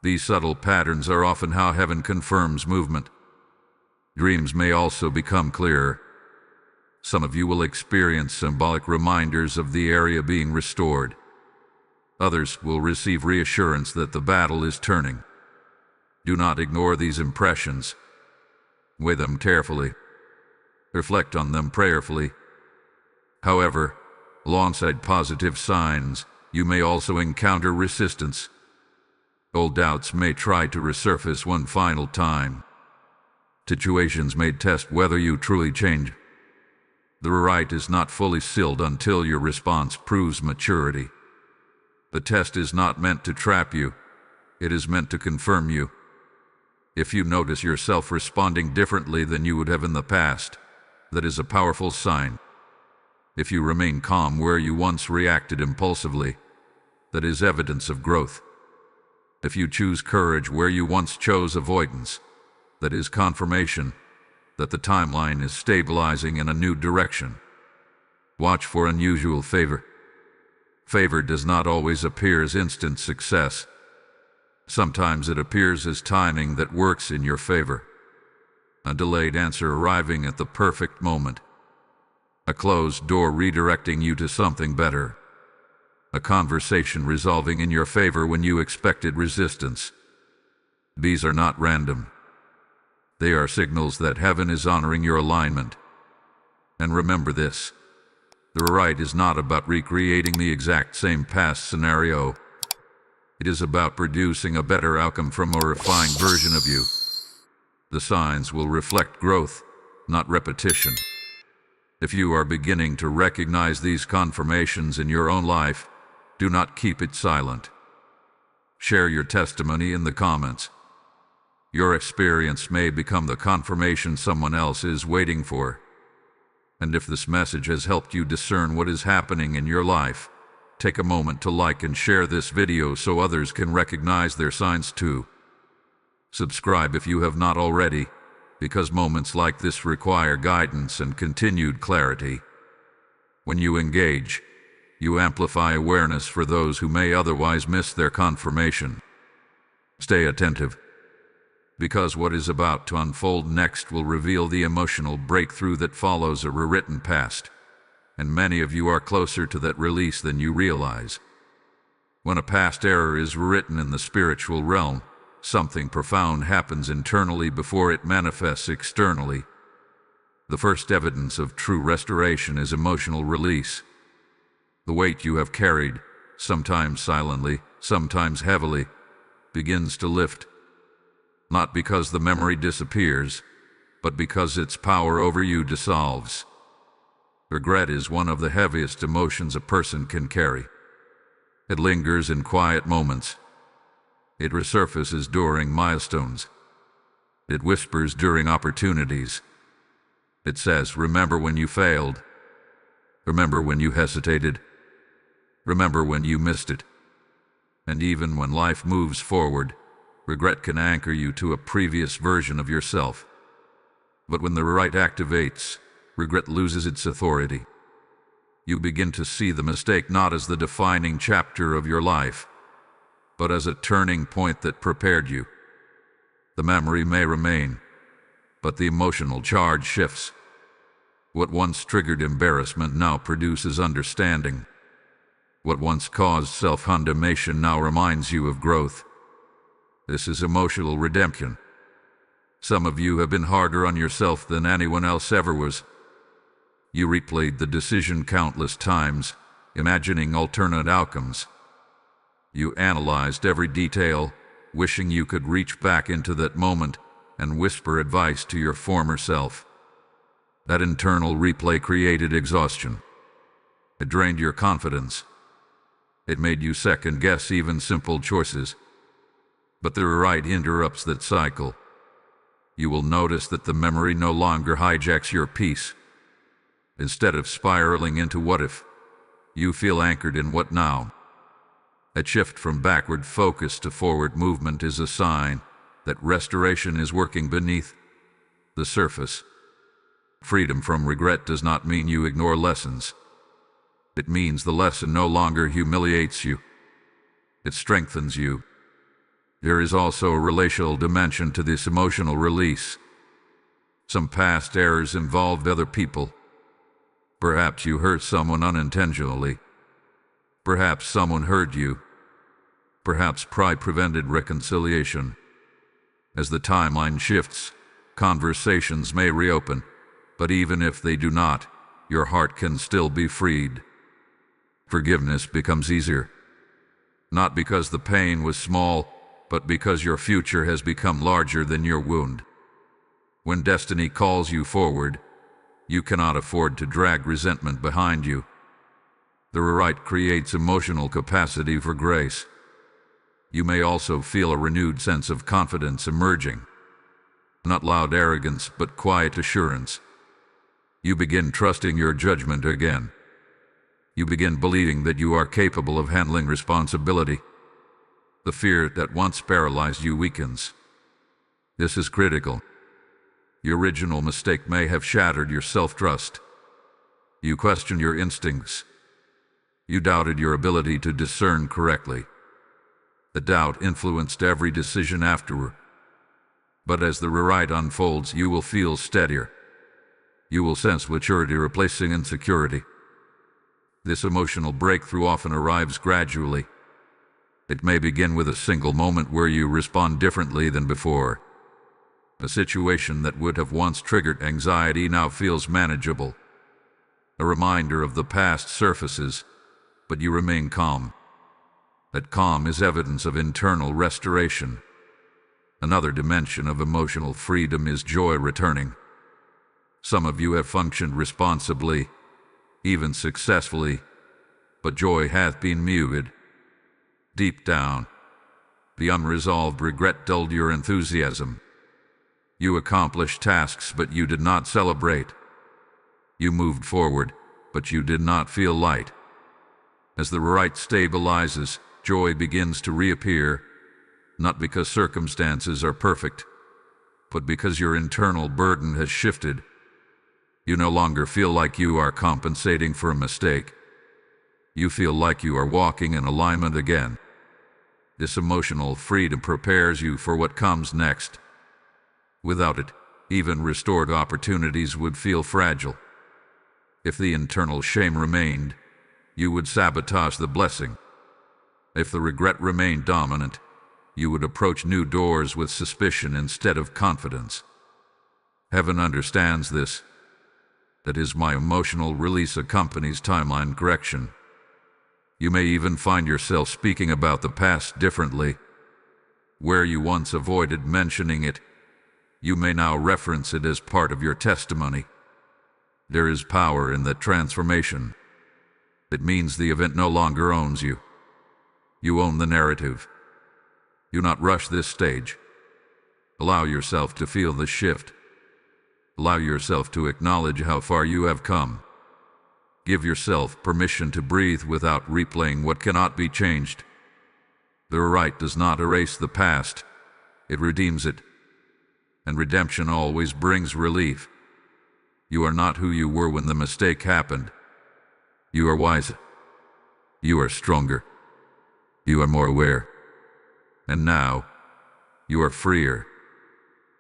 These subtle patterns are often how heaven confirms movement. Dreams may also become clearer. Some of you will experience symbolic reminders of the area being restored. Others will receive reassurance that the battle is turning. Do not ignore these impressions. Weigh them carefully. Reflect on them prayerfully. However, alongside positive signs, you may also encounter resistance. Old doubts may try to resurface one final time. Situations may test whether you truly change. The rewrite is not fully sealed until your response proves maturity. The test is not meant to trap you. It is meant to confirm you. If you notice yourself responding differently than you would have in the past, that is a powerful sign. If you remain calm where you once reacted impulsively, that is evidence of growth. If you choose courage where you once chose avoidance, that is confirmation that the timeline is stabilizing in a new direction. Watch for unusual favor. Favor does not always appear as instant success. Sometimes it appears as timing that works in your favor. A delayed answer arriving at the perfect moment. A closed door redirecting you to something better. A conversation resolving in your favor when you expected resistance. These are not random. They are signals that heaven is honoring your alignment. And remember this: The rewrite is not about recreating the exact same past scenario. It is about producing a better outcome from a refined version of you. The signs will reflect growth, not repetition. If you are beginning to recognize these confirmations in your own life, do not keep it silent. Share your testimony in the comments. Your experience may become the confirmation someone else is waiting for. And if this message has helped you discern what is happening in your life, take a moment to like and share this video so others can recognize their signs too. Subscribe if you have not already, because moments like this require guidance and continued clarity. When you engage, you amplify awareness for those who may otherwise miss their confirmation. Stay attentive, because what is about to unfold next will reveal the emotional breakthrough that follows a rewritten past, and many of you are closer to that release than you realize. When a past error is rewritten in the spiritual realm, something profound happens internally before it manifests externally. The first evidence of true restoration is emotional release. The weight you have carried, sometimes silently, sometimes heavily, begins to lift. Not because the memory disappears, but because its power over you dissolves. Regret is one of the heaviest emotions a person can carry. It lingers in quiet moments. It resurfaces during milestones. It whispers during opportunities. It says, "Remember when you failed. Remember when you hesitated. Remember when you missed it." And even when life moves forward, regret can anchor you to a previous version of yourself. But when the rewrite activates, regret loses its authority. You begin to see the mistake not as the defining chapter of your life, but as a turning point that prepared you. The memory may remain, but the emotional charge shifts. What once triggered embarrassment now produces understanding. What once caused self-condemnation now reminds you of growth. This is emotional redemption. Some of you have been harder on yourself than anyone else ever was. You replayed the decision countless times, imagining alternate outcomes. You analyzed every detail, wishing you could reach back into that moment and whisper advice to your former self. That internal replay created exhaustion. It drained your confidence. It made you second-guess even simple choices. But the rewrite interrupts that cycle. You will notice that the memory no longer hijacks your peace. Instead of spiraling into what if, you feel anchored in what now. A shift from backward focus to forward movement is a sign that restoration is working beneath the surface. Freedom from regret does not mean you ignore lessons. It means the lesson no longer humiliates you. It strengthens you. There is also a relational dimension to this emotional release. Some past errors involved other people. Perhaps you hurt someone unintentionally. Perhaps someone hurt you. Perhaps pride prevented reconciliation. As the timeline shifts, conversations may reopen, but even if they do not, your heart can still be freed. Forgiveness becomes easier. Not because the pain was small, but because your future has become larger than your wound. When destiny calls you forward, you cannot afford to drag resentment behind you. The rewrite creates emotional capacity for grace. You may also feel a renewed sense of confidence emerging. Not loud arrogance, but quiet assurance. You begin trusting your judgment again. You begin believing that you are capable of handling responsibility. The fear that once paralyzed you weakens. This is critical. Your original mistake may have shattered your self-trust. You questioned your instincts. You doubted your ability to discern correctly. The doubt influenced every decision afterward. But as the rewrite unfolds, you will feel steadier. You will sense maturity replacing insecurity. This emotional breakthrough often arrives gradually. It may begin with a single moment where you respond differently than before. A situation that would have once triggered anxiety now feels manageable. A reminder of the past surfaces, but you remain calm. That calm is evidence of internal restoration. Another dimension of emotional freedom is joy returning. Some of you have functioned responsibly, even successfully, but joy hath been muted. Deep down, the unresolved regret dulled your enthusiasm. You accomplished tasks, but you did not celebrate. You moved forward, but you did not feel light. As the right stabilizes, joy begins to reappear, not because circumstances are perfect, but because your internal burden has shifted. You no longer feel like you are compensating for a mistake. You feel like you are walking in alignment again. This emotional freedom prepares you for what comes next. Without it, even restored opportunities would feel fragile. If the internal shame remained, you would sabotage the blessing. If the regret remained dominant, you would approach new doors with suspicion instead of confidence. Heaven understands this. That is, my emotional release accompanies timeline correction. You may even find yourself speaking about the past differently. Where you once avoided mentioning it, you may now reference it as part of your testimony. There is power in that transformation. It means the event no longer owns you. You own the narrative. Do not rush this stage. Allow yourself to feel the shift. Allow yourself to acknowledge how far you have come. Give yourself permission to breathe without replaying what cannot be changed. The right does not erase the past. It redeems it. And redemption always brings relief. You are not who you were when the mistake happened. You are wiser. You are stronger. You are more aware. And now, you are freer.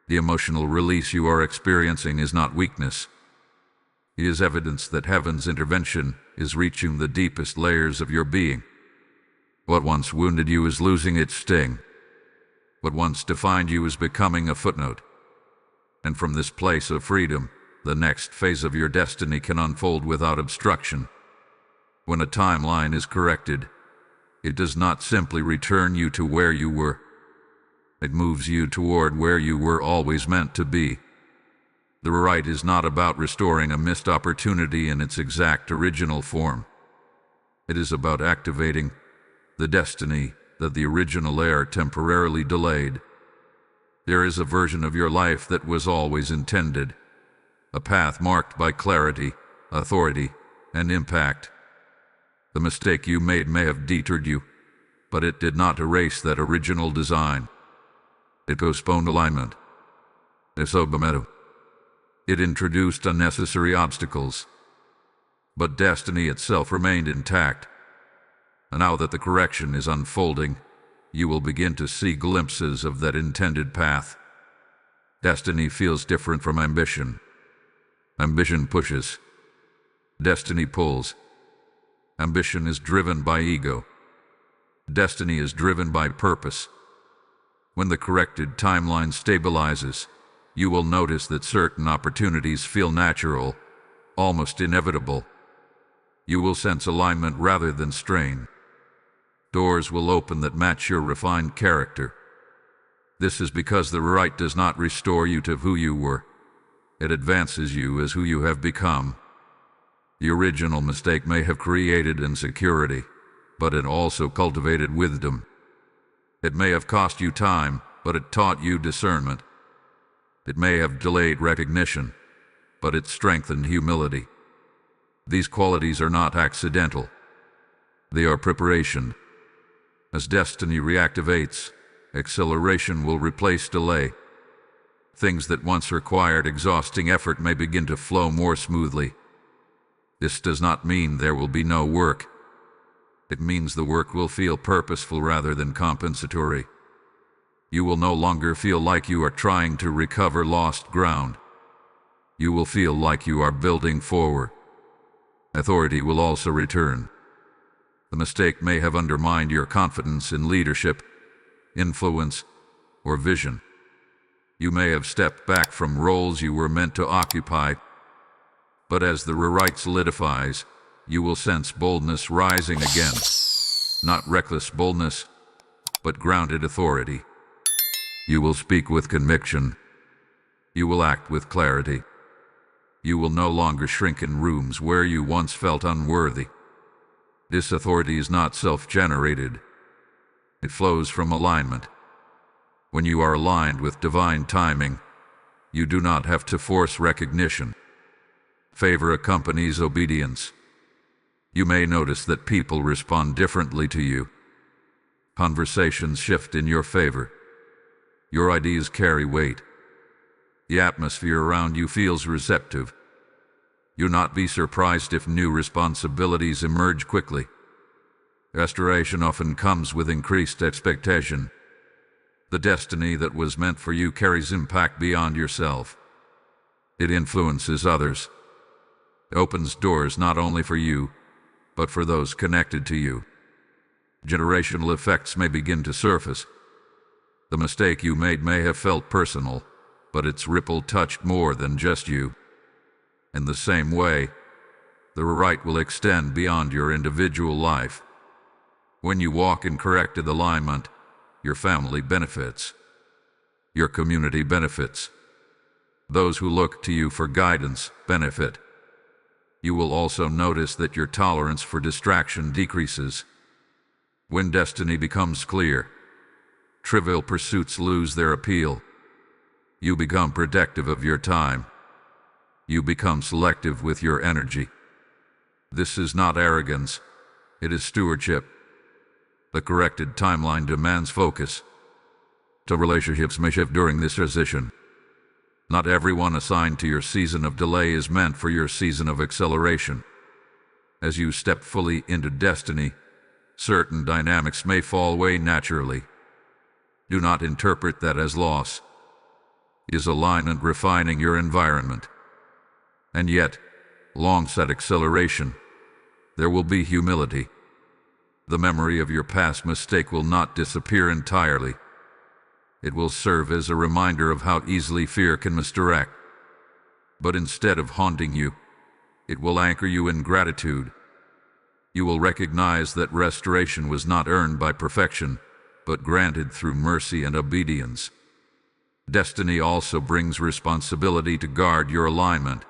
The emotional release you are experiencing is not weakness. It is evidence that heaven's intervention is reaching the deepest layers of your being. What once wounded you is losing its sting. What once defined you is becoming a footnote. And from this place of freedom, the next phase of your destiny can unfold without obstruction. When a timeline is corrected, it does not simply return you to where you were. It moves you toward where you were always meant to be. The rewrite is not about restoring a missed opportunity in its exact original form. It is about activating the destiny that the original heir temporarily delayed. There is a version of your life that was always intended, a path marked by clarity, authority, and impact. The mistake you made may have deterred you, but it did not erase that original design. It postponed alignment. It introduced unnecessary obstacles. But destiny itself remained intact. And now that the correction is unfolding, you will begin to see glimpses of that intended path. Destiny feels different from ambition. Ambition pushes. Destiny pulls. Ambition is driven by ego. Destiny is driven by purpose. When the corrected timeline stabilizes, you will notice that certain opportunities feel natural, almost inevitable. You will sense alignment rather than strain. Doors will open that match your refined character. This is because the right does not restore you to who you were. It advances you as who you have become. The original mistake may have created insecurity, but it also cultivated wisdom. It may have cost you time, but it taught you discernment. It may have delayed recognition, but it strengthened humility. These qualities are not accidental. They are preparation. As destiny reactivates, acceleration will replace delay. Things that once required exhausting effort may begin to flow more smoothly. This does not mean there will be no work. It means the work will feel purposeful rather than compensatory. You will no longer feel like you are trying to recover lost ground. You will feel like you are building forward. Authority will also return. The mistake may have undermined your confidence in leadership, influence, or vision. You may have stepped back from roles you were meant to occupy. But as the rewrite solidifies, you will sense boldness rising again. Not reckless boldness, but grounded authority. You will speak with conviction. You will act with clarity. You will no longer shrink in rooms where you once felt unworthy. This authority is not self-generated. It flows from alignment. When you are aligned with divine timing, you do not have to force recognition. Favor accompanies obedience. You may notice that people respond differently to you. Conversations shift in your favor. Your ideas carry weight. The atmosphere around you feels receptive. You'll not be surprised if new responsibilities emerge quickly. Restoration often comes with increased expectation. The destiny that was meant for you carries impact beyond yourself. It influences others. It opens doors not only for you, but for those connected to you. Generational effects may begin to surface. The mistake you made may have felt personal, but its ripple touched more than just you. In the same way, the rewrite will extend beyond your individual life. When you walk in corrected alignment, your family benefits. Your community benefits. Those who look to you for guidance benefit. You will also notice that your tolerance for distraction decreases. When destiny becomes clear, trivial pursuits lose their appeal. You become protective of your time. You become selective with your energy. This is not arrogance. It is stewardship. The corrected timeline demands focus. So relationships may shift during this transition. Not everyone assigned to your season of delay is meant for your season of acceleration. As you step fully into destiny, certain dynamics may fall away naturally. Do not interpret that as loss. It is alignment refining your environment. And yet, alongside acceleration, there will be humility. The memory of your past mistake will not disappear entirely. It will serve as a reminder of how easily fear can misdirect. But instead of haunting you, it will anchor you in gratitude. You will recognize that restoration was not earned by perfection, but granted through mercy and obedience. Destiny also brings responsibility to guard your alignment.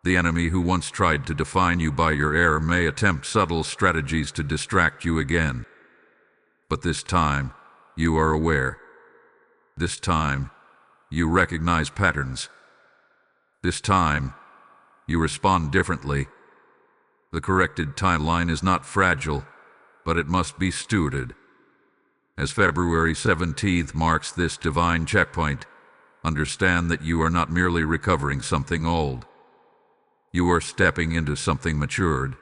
The enemy who once tried to define you by your error may attempt subtle strategies to distract you again. But this time, you are aware. This time, you recognize patterns. This time, you respond differently. The corrected timeline is not fragile, but it must be stewarded. As February 17th marks this divine checkpoint, understand that you are not merely recovering something old. You are stepping into something matured.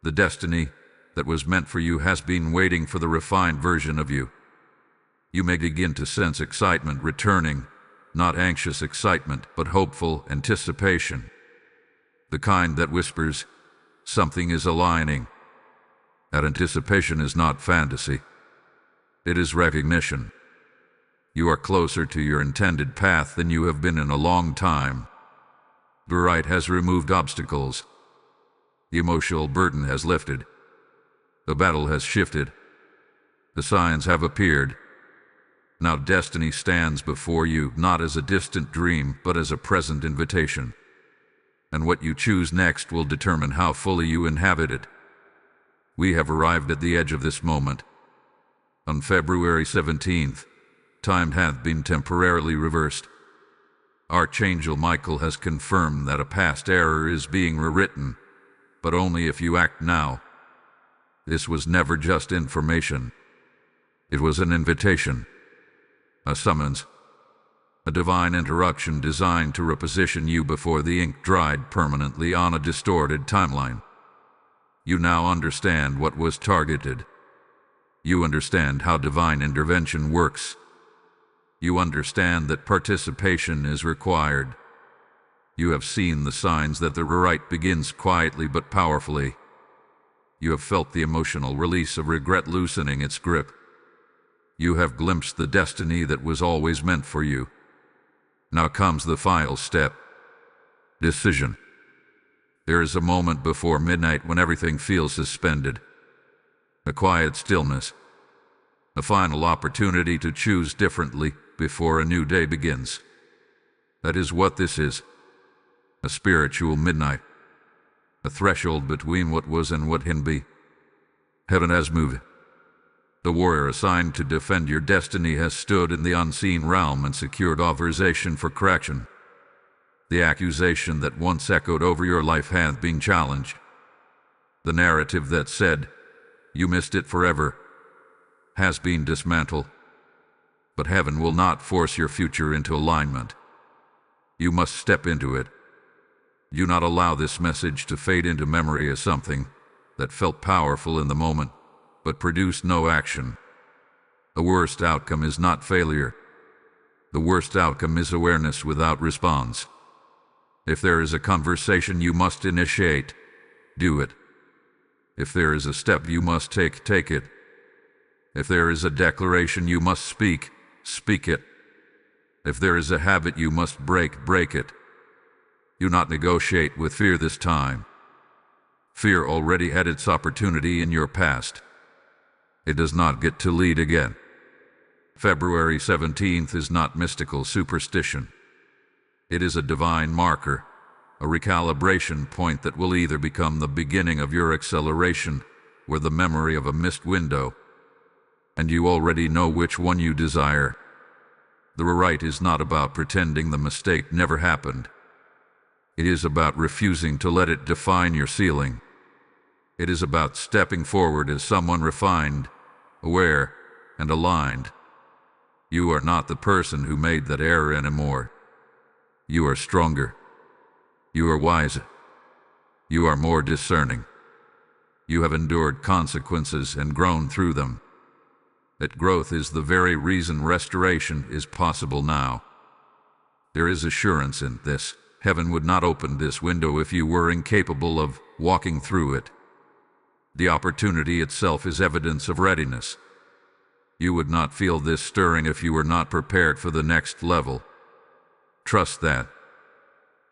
The destiny that was meant for you has been waiting for the refined version of you. You may begin to sense excitement returning, not anxious excitement, but hopeful anticipation. The kind that whispers, something is aligning. That anticipation is not fantasy. It is recognition. You are closer to your intended path than you have been in a long time. The rewrite has removed obstacles. The emotional burden has lifted. The battle has shifted. The signs have appeared. Now destiny stands before you, not as a distant dream, but as a present invitation. And what you choose next will determine how fully you inhabit it. We have arrived at the edge of this moment. On February 17th, time hath been temporarily reversed. Archangel Michael has confirmed that a past error is being rewritten, but only if you act now. This was never just information. It was an invitation, a summons, a divine interruption designed to reposition you before the ink dried permanently on a distorted timeline. You now understand what was targeted. You understand how divine intervention works. You understand that participation is required. You have seen the signs that the rewrite begins quietly but powerfully. You have felt the emotional release of regret loosening its grip. You have glimpsed the destiny that was always meant for you. Now comes the final step. Decision. There is a moment before midnight when everything feels suspended. A quiet stillness. A final opportunity to choose differently before a new day begins. That is what this is. A spiritual midnight. A threshold between what was and what can be. Heaven has moved. The warrior assigned to defend your destiny has stood in the unseen realm and secured authorization for correction. The accusation that once echoed over your life hath been challenged. The narrative that said, "You missed it forever," has been dismantled. But heaven will not force your future into alignment. You must step into it. Do not allow this message to fade into memory as something that felt powerful in the moment, but produced no action. The worst outcome is not failure. The worst outcome is awareness without response. If there is a conversation you must initiate, do it. If there is a step you must take it. If there is a declaration you must speak it. If there is a habit you must break it. Do not negotiate with fear this time. Fear already had its opportunity in your past. It does not get to lead again. February 17th is not mystical superstition. It is a divine marker, a recalibration point that will either become the beginning of your acceleration or the memory of a missed window. And you already know which one you desire. The rewrite is not about pretending the mistake never happened. It is about refusing to let it define your ceiling. It is about stepping forward as someone refined, aware, and aligned. You are not the person who made that error anymore. You are stronger. You are wiser. You are more discerning. You have endured consequences and grown through them. That growth is the very reason restoration is possible now. There is assurance in this. Heaven would not open this window if you were incapable of walking through it. The opportunity itself is evidence of readiness. You would not feel this stirring if you were not prepared for the next level. Trust that.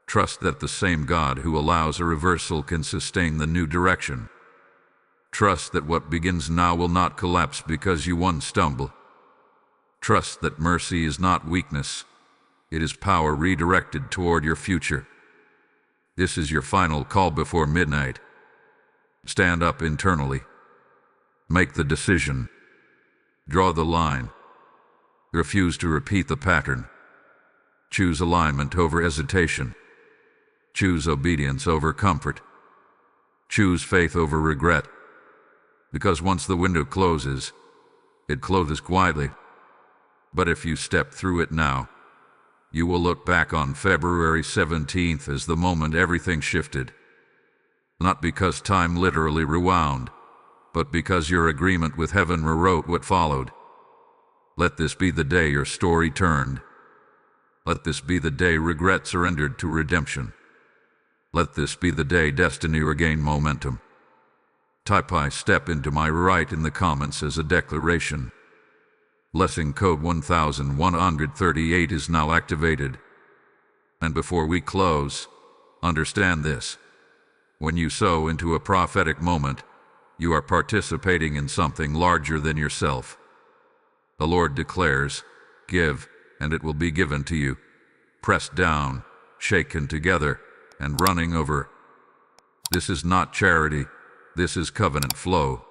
Trust that the same God who allows a reversal can sustain the new direction. Trust that what begins now will not collapse because you once stumble. Trust that mercy is not weakness. It is power redirected toward your future. This is your final call before midnight. Stand up internally. Make the decision. Draw the line. Refuse to repeat the pattern. Choose alignment over hesitation. Choose obedience over comfort. Choose faith over regret. Because once the window closes, it closes quietly. But if you step through it now, you will look back on February 17th as the moment everything shifted. Not because time literally rewound, but because your agreement with heaven rewrote what followed. Let this be the day your story turned. Let this be the day regret surrendered to redemption. Let this be the day destiny regained momentum. Type "I step into my right" in the comments as a declaration. Blessing code 1138 is now activated. And before we close, understand this. When you sow into a prophetic moment, you are participating in something larger than yourself. The Lord declares, "Give, and it will be given to you, pressed down, shaken together, and running over." This is not charity. This is covenant flow.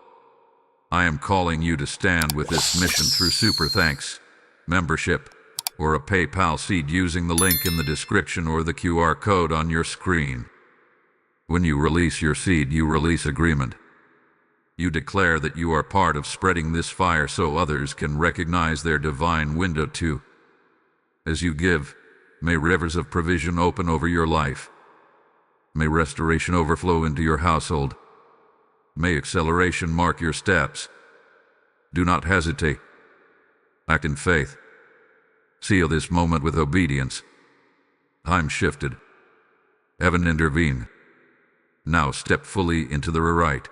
I am calling you to stand with this mission through super thanks, membership, or a PayPal seed using the link in the description or the QR code on your screen. When you release your seed, you release agreement. You declare that you are part of spreading this fire so others can recognize their divine window too. As you give, may rivers of provision open over your life. May restoration overflow into your household. May acceleration mark your steps. Do not hesitate. Act in faith. Seal this moment with obedience. Time shifted. Heaven intervened. Now step fully into the rewrite.